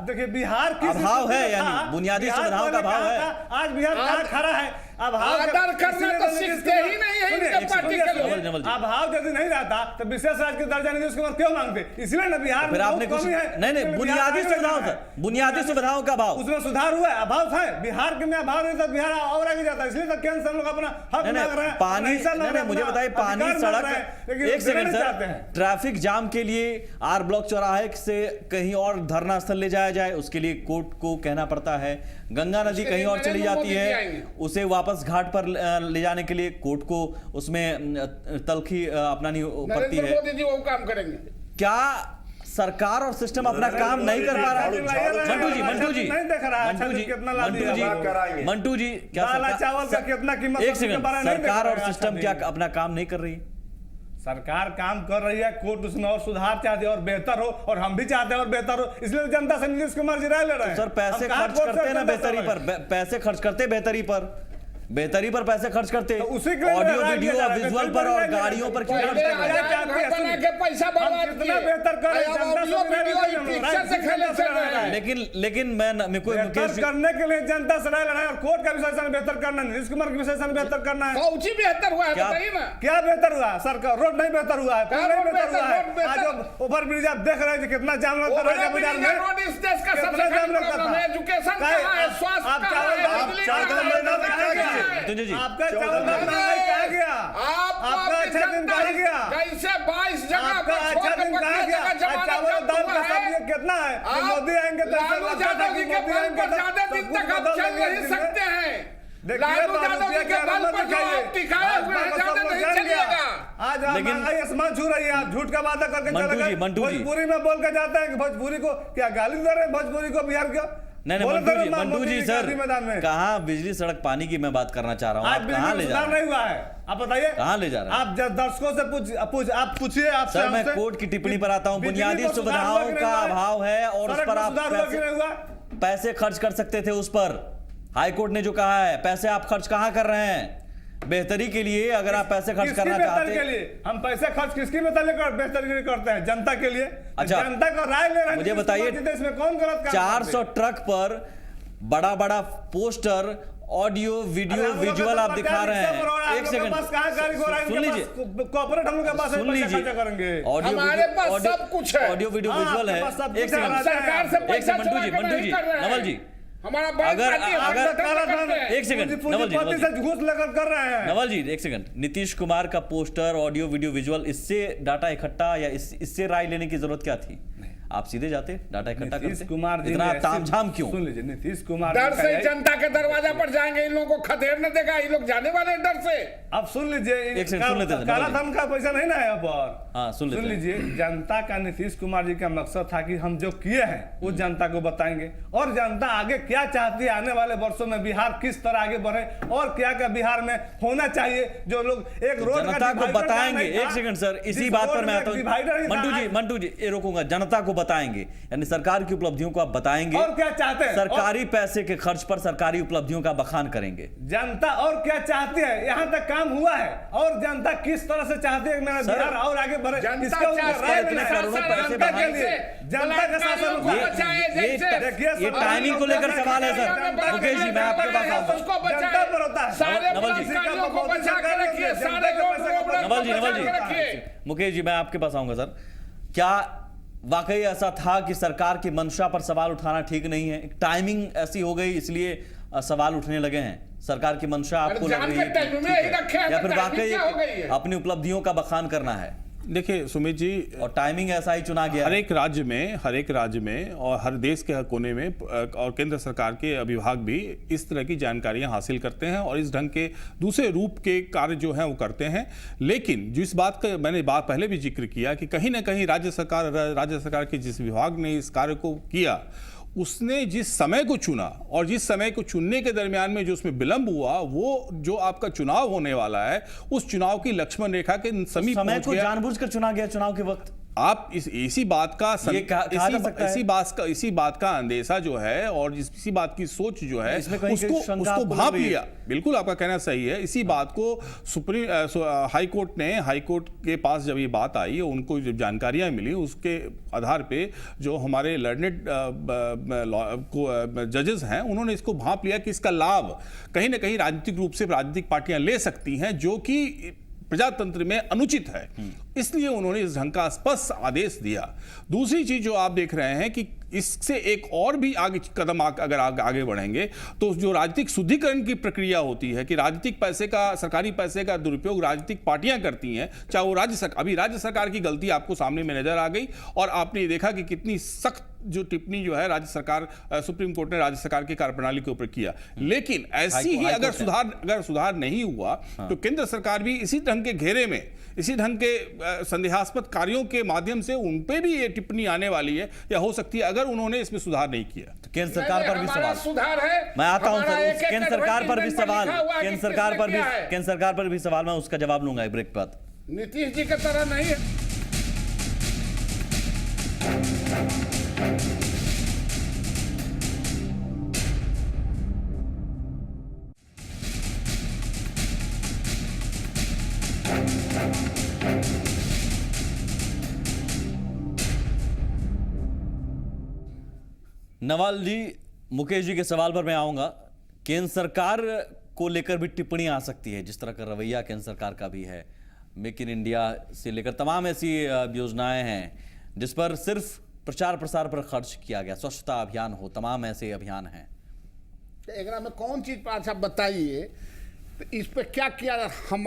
J: देखिए बिहार की
A: अभाव है, यानी बुनियादी सुविधाओं का अभाव है।
J: आज बिहार कहाँ खड़ा है?
I: आदर करना तो सीखते ही नहीं है इनके पार्टी के लोग।
J: अभाव यदि नहीं रहता तो विशेष राज्य के दर्जा नीतीश कुमार क्यों मांगते? इसलिए ना बिहार
A: फिर आपने कुछ नहीं बुनियादी सुविधाओं का, बुनियादी सुविधाओं का अभाव,
J: उसमें सुधार हुआ है, अभाव था बिहार के में अभाव नहीं था, बिहार और आगे जाता, इसलिए तो केंद्र से लोग अपना हक मांग रहे हैं।
A: पानी, मुझे बताइए, पानी, सड़क, एक सेकंड सर, ट्रैफिक जाम के लिए आर ब्लॉक चौराहे से कहीं और धरना स्थल ले जाया जाए, उसके लिए कोर्ट को कहना पड़ता है। गंगा नदी कहीं और चली जाती है, उसे वापस घाट पर ले जाने के लिए कोर्ट को उसमें तलखी अपनानी पड़ती है।
I: मोदी जी वो काम करेंगे
A: क्या सरकार और सिस्टम अपना काम नहीं कर पा रहा है? मंटू जी क्या
J: चावल का कितना कीमत?
A: एक सेकंड, सरकार और सिस्टम क्या अपना काम नहीं कर रही?
J: सरकार काम कर रही है, कोर्ट उसमें और सुधार चाहती है और बेहतर हो, और हम भी चाहते हैं और बेहतर हो, इसलिए जनता से नीतीश कुमार जी राय ले रहे हैं।
A: सर पैसे खर्च करते हैं ना बेहतरी पर, पैसे खर्च करते बेहतरी पर, बेहतरी पर पैसे खर्च करते,
J: उसी के लिए
A: ऑडियो
J: राय
A: वीडियो
J: दिया जा रहा है,
A: विजुअल पर और गाड़ियों पर क्यों खर्च कर रहे हैं?
I: के पैसा बर्बाद
J: कितना बेहतर कर रहे हैं, जनता से
I: वीडियो पिक्चर से खेले चल रहा है।
A: लेकिन मैं मेरे को
J: बेहतर
A: मुकेश जी-
J: करने के लिए जनता से राय लेना है और कोर्ट का विश्लेषण बेहतर करना है, नीतीश कुमार के विश्लेषण बेहतर करना है।
I: कौची बेहतर हुआ है
A: क्या-
I: बताइए ना।
J: क्या बेहतर हुआ? सरकार रोड नहीं बेहतर हुआ है, पुल
I: क्या
J: नहीं
I: रोड
J: बेहतर हुआ
I: रोड
J: है।
I: बेहतर-
J: आज ओवर ब्रिज आप देख रहे हैं कितना जाम लगता है बाजार में।
I: रोड इस देश का
J: कितना
I: सबसे
J: जाम
I: बड़ा
J: लगता
I: प्रॉब्लम
J: था।
I: है। एजुकेशन
J: काय-
I: कहाँ है,
J: आप-
I: स्वास्थ्य
J: आप
I: कहाँ है,
J: चावल-
I: बिजली
J: चावल
I: कहाँ है,
J: महीना में
I: कहाँ
J: क्या
I: है?
A: तुझे जी
J: आपका चावल का महंगाई कहाँ गया? आपका अच्छा दिन कहाँ गया?
I: कैसे 22 जगह
J: आपका
I: पर
J: अच्छा
I: छोड़
J: दिन
I: के
J: कहाँ
I: बकरी
J: गया?
I: जगह
J: आज
I: जमानत
J: चावल
I: जब्त
J: दाल
I: हुआ
J: का
I: है।
J: सब कितना है?
I: आप
J: मोदी आएंगे तो ऐसा
I: लालू
J: लगता था
I: यादव जी
J: कि
I: के
J: मोदी
I: बल
J: आएंगे
I: पर
J: तो
I: ज्यादा
J: सब
I: दिन
J: कुछ
I: तक आप
J: बदल
I: चल
J: देंगे
I: नहीं
J: इस दिन में।
I: सकते हैं।
J: देखिए
I: लालू
J: बाबू
I: यादव
J: जी
I: जी
J: के
I: के बल पर जो
J: दिखाइए।
I: आप टिकाए हुए हैं,
J: आज
I: ज्यादा
J: सब लोग
I: नहीं
J: जान गया।
I: चलिएगा।
J: आज आप
A: लेकिन-
J: महंगाई आसमान छू रही है, आप झूठ का वादा करके
A: मंटू
J: चले
A: जी,
J: गए।
A: मंटू जी।
J: भोजपुरी में बोल के जाते हैं कि भोजपुरी को क्या गाली दे रहे हैं, भोजपुरी को बिहार को।
A: नहीं
J: बोले
A: मंटू
J: थे
A: जी,
J: ना
A: मंटू
J: मोदी
A: जी
J: जी
A: सर,
J: गांधी मैदान में।
A: कहाँ बिजली सड़क पानी की मैं बात करना चाह रहा हूँ,
J: आज
A: आप कहाँ ले
J: बिजली
A: जा
J: सुधार
A: रहे हैं?
J: नहीं हुआ है, आप बताइए
A: कहाँ ले जा रहे हैं?
J: आप जब दर्शकों से आप पूछिए। आप
A: सर मैं कोर्ट की टिप्पणी पर आता हूँ, बुनियादी सुविधाओं का अभाव है और उस पर आप पैसे खर्च कर सकते थे। उस पर हाईकोर्ट ने जो कहा है, पैसे आप खर्च कहाँ कर रहे हैं? बेहतरी के लिए अगर आप पैसे खर्च करना चाहते
J: के लिए हम पैसे खर्च किसकी बेहतरी के लिए करते हैं? जनता के लिए।
A: अच्छा,
J: जनता का राय ले रहे हैं।
A: मुझे बताइए,
J: इसमें कौन गलत काम
A: 400 ट्रक पर बड़ा बड़ा पोस्टर, ऑडियो वीडियो विजुअल आप दिखा रहे हैं। एक सेकंड सुन लीजिए,
J: कॉर्पोरेट हम लोग के पास
A: सुन लीजिए,
J: करेंगे।
I: हमारे पास सब कुछ है।
A: ऑडियो वीडियो
J: हाँ,
A: विजुअल है।
J: आपके पास सब
A: एक
J: कुछ है।
A: सेकंड,
I: सरकार से पैसा
A: मंटू जी,
I: चुरा के नहीं कर रहे हैं।
A: नवल जी,
I: हमारा
A: अगर
J: एक
A: सेकंड,
J: पूंजीपति से घूस लेकर कर रहे हैं।
A: नवल जी एक सेकंड, नीतीश कुमार का पोस्टर, ऑडियो वीडियो विजुअल, इससे डाटा इकट्ठा या इससे राय लेने की जरूरत क्या थी? आप सीधे जाते, डाटा इकट्ठा
J: नीतीश
A: करते,
J: कुमार जी
A: इतना
J: ने
A: तामझाम क्यों?
J: सुन लीजिए, नीतीश कुमार
I: डर
J: जी
I: से
J: का
I: जनता के दरवाजा पर जाएंगे, इन लोगों को खदेड़ने देगा, ये लोग जाने वाले हैं डर से।
J: अब सुन लीजिए,
A: एक सेकंड सुन लेते हैं,
J: काला
A: नवल जी।
J: धन का पैसा नहीं ना है यहाँ पर।
A: हाँ, सुन लेते हैं।
J: लीजिए, जनता का नीतीश कुमार जी का मकसद था कि हम जो किए हैं वो जनता को बताएंगे और जनता आगे क्या चाहती है, आने वाले वर्षों में बिहार किस तरह आगे बढ़े और क्या क्या बिहार में होना चाहिए। जो लोग एक रोड
A: जनता को बताएंगे। एक सेकंड सर, इसी बात पर मैं आता हूँ। मंटू जी ये रोकूंगा, जनता को बताएंगे यानी सरकार की उपलब्धियों को आप बताएंगे
J: और क्या चाहते हैं,
A: सरकारी पैसे के खर्च पर सरकारी उपलब्धियों का बखान करेंगे।
J: जनता और क्या चाहती है, यहाँ तक काम हुआ है और जनता किस तरह से चाहती है कि मेरा बिहार और आगे बढ़े। इसका उनका राय लेना है।
A: करोड़ों पैसे
J: जनता के लिए, जनता का शासन
A: ये टाइमिंग को लेकर सवाल है सर। मुकेश जी मैं आपके पास आऊंगा।
J: जनता पर होता है।
A: नवल जी, नवल जी, मुकेश जी मैं आपके पास आऊंगा सर। क्या वाकई ऐसा था कि सरकार की मंशा पर सवाल उठाना ठीक नहीं है? टाइमिंग ऐसी हो गई इसलिए सवाल उठने लगे हैं? सरकार की मंशा आपको लग रही है कि ठीक है, या फिर वाकई अपनी उपलब्धियों का बखान करना है?
G: देखिए सुमित जी,
A: और टाइमिंग ऐसा ही चुना गया।
G: हर एक राज्य में और हर देश के हर कोने में और केंद्र सरकार के विभाग भी इस तरह की जानकारियां हासिल करते हैं और इस ढंग के दूसरे रूप के कार्य जो हैं वो करते हैं। लेकिन जिस बात का मैंने पहले भी जिक्र किया कि कहीं ना कहीं राज्य सरकार के जिस विभाग ने इस कार्य को किया, उसने जिस समय को चुना और जिस समय को चुनने के दरमियान में जो उसमें विलंब हुआ, वो जो आपका चुनाव होने वाला है उस चुनाव की लक्ष्मण रेखा के समीप
A: समय
G: पहुंच
A: को
G: गया।
A: जानबूझकर चुना गया चुनाव के वक्त।
G: आप इसी बात का इसी बात का अंदेशा जो है और इसी बात की सोच जो है उसको भांप लिया। बिल्कुल आपका कहना सही है। इसी बात को हाईकोर्ट के पास जब ये बात आई, उनको जब जानकारियां मिली, उसके आधार पे जो हमारे लर्नेड जजेस हैं उन्होंने इसको भांप लिया कि इसका लाभ कहीं ना कहीं राजनीतिक रूप से राजनीतिक पार्टियां ले सकती हैं, जो कि प्रजातंत्र में अनुचित है। इसलिए उन्होंने इस ढंग का स्पष्ट आदेश दिया। दूसरी चीज जो आप देख रहे हैं कि इससे एक और भी आगे कदम अगर आगे बढ़ेंगे तो जो राजनीतिक शुद्धिकरण की प्रक्रिया होती है कि राजनीतिक पैसे का, सरकारी पैसे का दुरुपयोग राजनीतिक पार्टियां करती हैं, चाहे वो राज्य सरकार की गलती आपको सामने में नजर आ गई और आपने देखा कि कितनी सख्त जो टिप्पणी जो है सुप्रीम कोर्ट ने राज्य सरकार की कार्यप्रणाली के ऊपर किया। लेकिन ऐसी ही अगर सुधार नहीं हुआ तो केंद्र सरकार भी इसी ढंग के घेरे में, इसी ढंग के संदेहास्पद कार्यों के माध्यम से उन पे भी ये टिप्पणी आने वाली है या हो सकती है अगर उन्होंने इसमें सुधार नहीं किया।
A: तो केंद्र सरकार पर भी सवाल,
I: सुधार है।
A: मैं आता हूं सर, केंद्र सरकार पर भी सवाल, केंद्र सरकार पर भी सवाल, मैं उसका जवाब लूंगा एक ब्रेक के बाद।
I: नीतीश जी की तरह नहीं है।
A: नवाल जी, मुकेश जी के सवाल पर मैं आऊंगा। केंद्र सरकार को लेकर भी टिप्पणी आ सकती है, जिस तरह का रवैया केंद्र सरकार का भी है। मेक इन इंडिया से लेकर तमाम ऐसी योजनाएं हैं जिस पर सिर्फ प्रचार प्रसार पर खर्च किया गया। स्वच्छता अभियान हो, तमाम ऐसे अभियान हैं।
I: एक में कौन चीज पर अच्छा बताइए, तो इस पे क्या किया? हम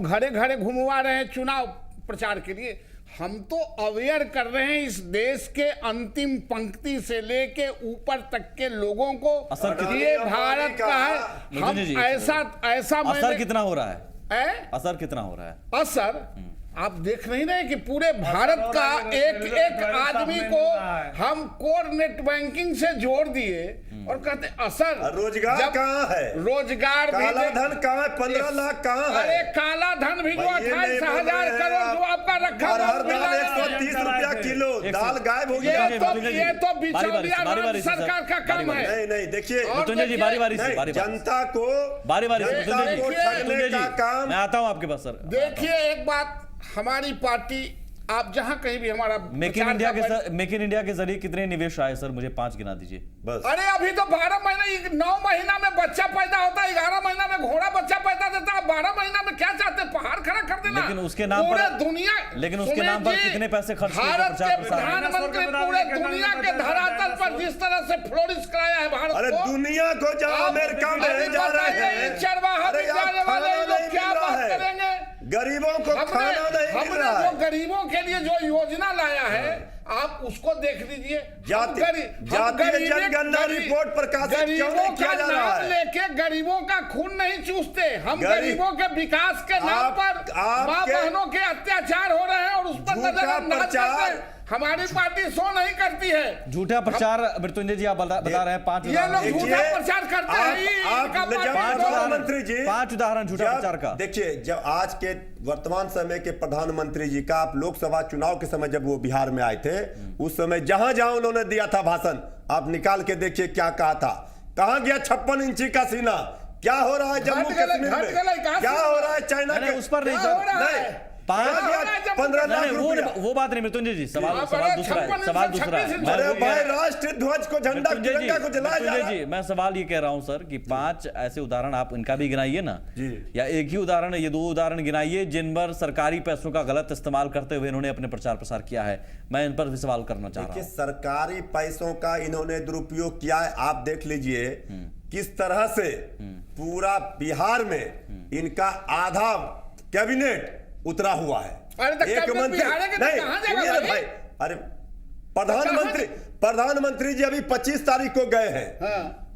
I: घरे घरे घुमवा रहे हैं चुनाव प्रचार के लिए। हम तो अवेयर कर रहे हैं इस देश के अंतिम पंक्ति से लेके ऊपर तक के लोगों को। ये भारत का है। हम ऐसा
A: असर कितना हो रहा है? असर कितना हो रहा है?
I: असर आप देख नहीं रहे कि पूरे भारत का एक एक आदमी को हम कोर नेट बैंकिंग से जोड़ दिए और कहते असर।
K: रोजगार कहाँ है?
I: रोजगार
K: काला धन कहाँ है? 15 लाख कहाँ है?
I: अरे काला धन भी जो 28,000 करोड़ जो आपका रखा
K: हर दाल 130 रुपया किलो, दाल गायब हो गया।
I: ये तो बिचौलिया सरकार का काम है।
K: नहीं देखिए
A: मृत्युंजय जी, बारी से
K: जनता को
A: ठगने का काम। मैं आता हूं आपके पास सर।
I: देखिए एक बात, हमारी पार्टी, आप जहां कहीं भी हमारा
A: मेक इन इंडिया के जरिए कितने निवेश आए सर? मुझे 5 गिना दीजिए
K: बस।
I: अरे अभी तो 12 महीना, 9 महीना में बच्चा पैदा होता है, 11 महीना में घोड़ा बच्चा पैदा देता है, 12 महीना में क्या चाहते हैं? पहाड़ खड़ा कर देना।
A: लेकिन उसके नाम पर दुनिया, लेकिन उसके नाम पर कितने पैसे खर्च किए?
I: भारत के प्रधानमंत्री पूरे दुनिया के धरातल पर जिस तरह से फ्लोरिश कराया है भारत को।
K: अरे दुनिया को जहां अमेरिका में जा रहे हैं,
I: चरवाहा भी जाने वाले लोग क्या बात करेंगे?
K: गरीबों को खाना नहीं मिल रहा है।
I: जो गरीबों के लिए जो योजना लाया है, आप उसको देख लीजिए।
K: जातीय जनगणना रिपोर्ट प्रकाशित क्यों नहीं किया जा रहा है?
I: लेके गरीबों का खून नहीं चूसते हम। गरीबों के विकास के नाम पर माँ बहनों के अत्याचार हो रहे हैं और उस पर नजरअंदाज करते हैं। हमारी पार्टी सो नहीं करती है।
A: झूठा प्रचार मृत्युंजय जी आप बता रहे हैं। 5
I: ये लोग झूठा प्रचार करते हैं।
A: 5 उदाहरण झूठा प्रचार का।
K: देखिए, जब आज के वर्तमान समय के प्रधानमंत्री जी का, आप लोकसभा चुनाव के समय जब वो बिहार में आए थे, उस समय जहां जहां उन्होंने दिया था भाषण, आप निकाल के देखिए क्या कहा था। कहां गया 56 इंची का सीना? क्या हो रहा है जम्मू कश्मीर में? क्या हो रहा है चाइना के?
A: उस पर नहीं
K: 15 लाख रुपया।
A: वो बात नहीं मृत्युंजय जी, सवाल दूसरा है।
K: अरे भाई, राष्ट्रीय ध्वज को, झंडा तिरंगा को जलाया जा रहा है।
A: जी, मैं सवाल ये कह रहा हूं सर कि 5 ऐसे उदाहरण आप इनका भी गिनाइए ना जी, या एक ही उदाहरण, ये 2 उदाहरण गिनाइए जिन पर सरकारी पैसों का गलत इस्तेमाल करते हुए इन्होंने अपने प्रचार प्रसार किया है। मैं इन पर भी सवाल करना चाह रहा हूं।
K: सरकारी पैसों का इन्होंने दुरुपयोग किया है। आप देख लीजिए किस तरह से पूरा बिहार में इनका आधा कैबिनेट उतरा हुआ है। एक मंत्री नहीं भाई, अरे प्रधानमंत्री जी अभी 25 तारीख को गए हैं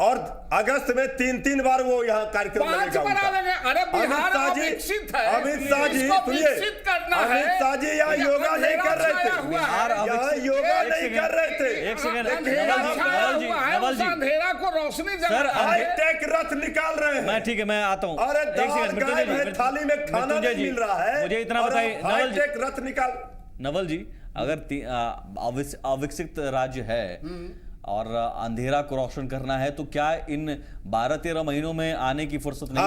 K: और अगस्त में 3 बार वो यहाँ कार्यक्रम लगेगा।
I: अरे बिहार विकसित है,
K: अमित शाह जी सुनिए, अमित शाह जी यहाँ योगा नहीं कर रहे थे, यहाँ योगा नहीं कर रहे थे।
A: एक सेकंड,
I: अंधेरा को रोशनी
A: सर,
K: हाईटेक रथ निकाल रहे हैं।
A: मैं ठीक है, मैं आता हूँ।
K: अरे थाली में खाना नहीं मिल रहा है,
A: मुझे इतना बताइए
K: हाईटेक रथ निकाल।
A: नवल जी, अगर अविकसित राज्य है और अंधेरा को रोशन करना है, तो क्या इन 12-13 महीनों में आने की फुर्सत नहीं?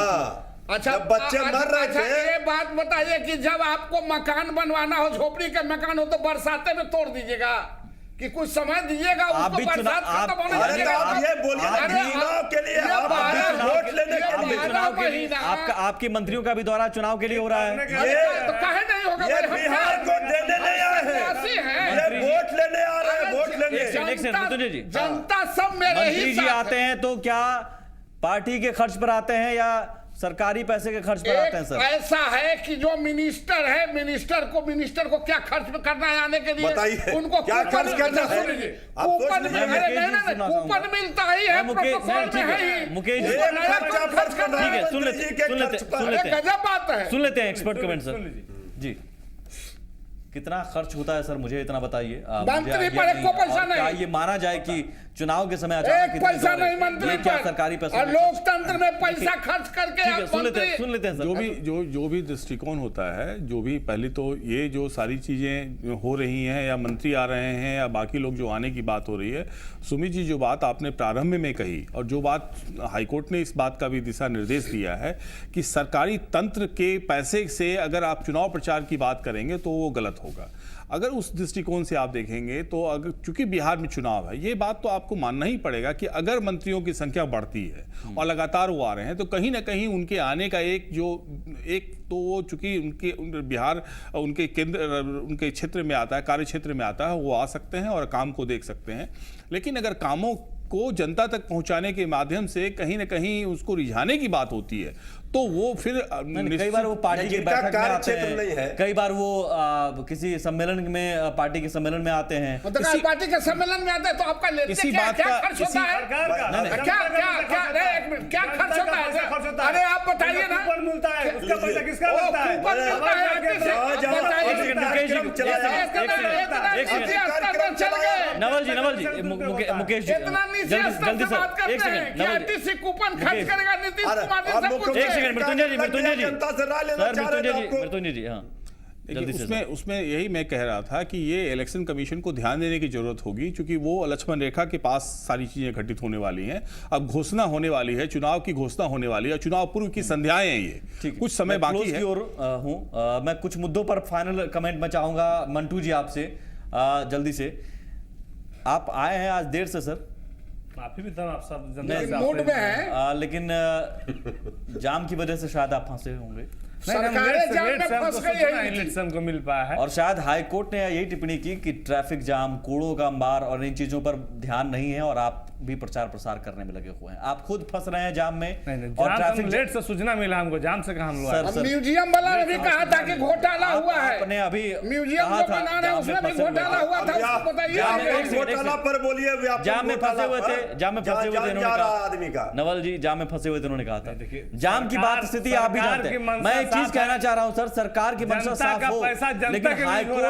I: अच्छा,
K: बच्चे मर रहे थे।
I: ये बात बताइए कि जब आपको मकान बनवाना हो, झोपड़ी का मकान हो, तो बरसाते में तोड़ दीजिएगा कि कुछ समय दीजिएगा उसको? बरसात खत्म होने दीजिएगा।
A: आपके मंत्रियों का भी दौरा चुनाव के लिए हो रहा है।
I: तो काहे नहीं होगा?
K: बिहार को देने नहीं आए हैं, वोट लेने आ रहे हैं, वोट लेंगे।
I: जनता सब मेरे ही
A: मंत्री जी आते हैं तो क्या पार्टी के खर्च पर आते हैं या सरकारी पैसे के खर्च पर आते हैं? सर,
I: ऐसा है कि जो मिनिस्टर है, मिनिस्टर को क्या खर्च करना है आने के लिए?
K: बताइए,
I: उनको
K: क्या खर्च करना है?
I: कूपन मिलता ही है, प्रोटोकॉल में है ही।
A: मुकेश जी, ठीक है, सुन लेते हैं एक्सपर्ट कमेंट सर जी। कितना खर्च होता है सर, मुझे इतना बताइए।
I: मंत्री पर एक पैसा नहीं।
A: क्या ये माना जाए कि चुनाव के समय
I: एक पैसा नहीं मंत्री
A: क्या सरकारी पैसा?
I: लोकतंत्र में पैसा खर्च करके
A: सुन लेते हैं सर।
G: जो भी दृष्टिकोण होता है, जो भी, पहले तो ये जो सारी चीजें हो रही हैं या मंत्री आ रहे हैं या बाकी लोग जो आने की बात हो रही है, सुमित जी जो बात आपने प्रारंभ में कही और जो बात हाईकोर्ट ने इस बात का भी दिशा निर्देश दिया है कि सरकारी तंत्र के पैसे से अगर आप चुनाव प्रचार की बात करेंगे तो वो गलत होगा। अगर उस दृष्टिकोण से आप देखेंगे तो अगर चूंकि बिहार में चुनाव है, ये बात तो आपको मानना ही पड़ेगा कि अगर मंत्रियों की संख्या बढ़ती है और लगातार वो आ रहे हैं तो कहीं ना कहीं उनके आने का एक तो वो चूंकि उनके बिहार उनके केंद्र उनके क्षेत्र में आता है, कार्य क्षेत्र में आता है, वो आ सकते हैं और काम को देख सकते हैं। लेकिन अगर कामों को जनता तक पहुंचाने के माध्यम से कहीं ना कहीं उसको रिझाने की बात होती है तो वो फिर
A: कई बार वो पार्टी की बैठक में आते हैं, कई बार वो किसी सम्मेलन में पार्टी के सम्मेलन में आते हैं।
I: पार्टी के सम्मेलन में आते हैं तो आपका लेते क्या खर्च होता है? क्या खर्च होता है? अरे आप बताइए ना,
J: कूपन मिलता है, उसका पैसा किसका लगता है?
A: नवल जी मुकेश जी जल्दी से एक सेकंड,
I: आरटीसी कूपन खर्च करेगा नीतीश कुमार जी।
A: एक सेकंड मृत्युंजय जी हाँ
G: उसमें यही मैं कह रहा था कि ये इलेक्शन कमीशन को ध्यान देने की जरूरत होगी, क्योंकि वो लक्ष्मण रेखा के पास सारी चीजें घटित होने वाली हैं। अब घोषणा होने वाली है, चुनाव की घोषणा होने वाली है, चुनाव पूर्व की संध्याएं हैं, ये कुछ समय बाकी है।
A: मैं कुछ मुद्दों पर फाइनल कमेंट मैं चाहूंगा मंटू जी आपसे जल्दी से। आप आए हैं आज देर से सर,
J: काफी भी आप सब
I: मूड में है,
A: लेकिन जाम की वजह से शायद आप फंसे होंगे।
J: इलेक्शन को मिल पाया है
A: और शायद हाई कोर्ट ने यही टिप्पणी की कि ट्रैफिक जाम, कूड़ों का अंबार और इन चीजों पर ध्यान नहीं है और आप भी प्रचार प्रसार करने में लगे हुए हैं। आप खुद फंस रहे हैं जाम में।
J: और ट्रैफिक लेट से सूचना मिला हमको, जाम से कहा हम लोग।
I: म्यूजियम वाला ने भी कहा था कि घोटाला हुआ है,
A: आपने अभी
I: म्यूजियम जो बना रहे हैं उसमें भी घोटाला हुआ था, उसको बताइए।
K: घोटाला पर बोलिए,
A: जाम में फंसे हुए थे, उन्होंने कहा, नवल जी जाम में फंसे हुए थे, उन्होंने कहा था। जाम की बात स्थिति आप भी जानते हैं। मैं एक चीज कहना चाह रहा हूं सर, सरकार की मंशा साफ हो, लेकिन हाईकोर्ट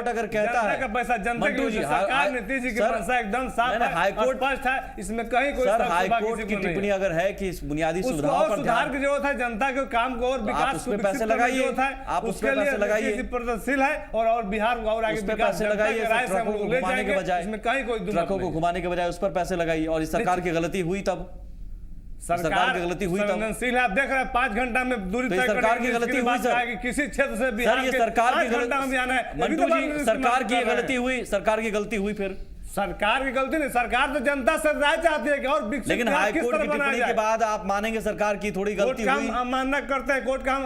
A: अगर कहता है
J: पैसा जनता के लिए, सरकार नीतीश जी की मंशा एकदम साफ है, हाईकोर्ट स्पष्ट है, इसमें कहीं कोई
A: हाईकोर्ट की टिप्पणी अगर है कि बुनियादी सुविधाओं पर
J: सुधार की जरूरत है, जनता के काम को और विकास
A: को पैसे लगाइए, आप उस पर पैसे लगाइए,
J: प्रगतिशील है और बिहार को और आगे
A: पैसे लगाइए, ट्रकों को घुमाने के बजाय,
J: इसमें कहीं कोई
A: ट्रकों को घुमाने के बजाय उस पर पैसे लगाइए। और इस सरकार की गलती हुई तब, सरकार की गलती हुई तब,
J: आप देख रहे हैं 5 घंटा में दूरी तय
A: सरकार की गलती हुई सर,
J: किसी क्षेत्र से बिहार
A: ये सरकार की
J: घंटा में आना है।
A: मंटू जी सरकार की गलती हुई, सरकार की गलती हुई, फिर
J: सरकार की गलती नहीं, सरकार तो जनता से राय चाहती है कि और
A: लेकिन हाईकोर्ट की टिप्पणी के बाद आप मानेंगे सरकार की थोड़ी गलती हुई।
J: हम अमान्य करते हैं, कोर्ट का हम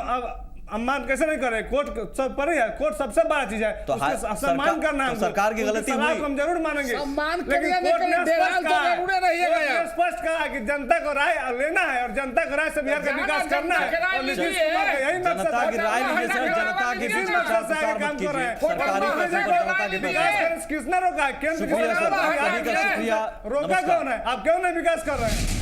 J: सम्मान कैसे नहीं करे, कोर्ट सब पर ही है, कोर्ट सबसे बड़ा चीज है,
A: तो
J: सम्मान करना है।
A: सरकार की गलती हुई,
J: हम जरूर मानेंगे,
I: लेकिन कोर्ट ने
J: स्पष्ट कहा कि जनता को राय लेना है और जनता को राय से बिहार का विकास करना है। यही
A: जनता की राय लीजिए सर, जनता की
J: काम कर रहे हैं, किसने रोका है? केंद्र
A: शुक्रिया,
J: रोका कौन है? आप क्यों नहीं विकास कर रहे हैं?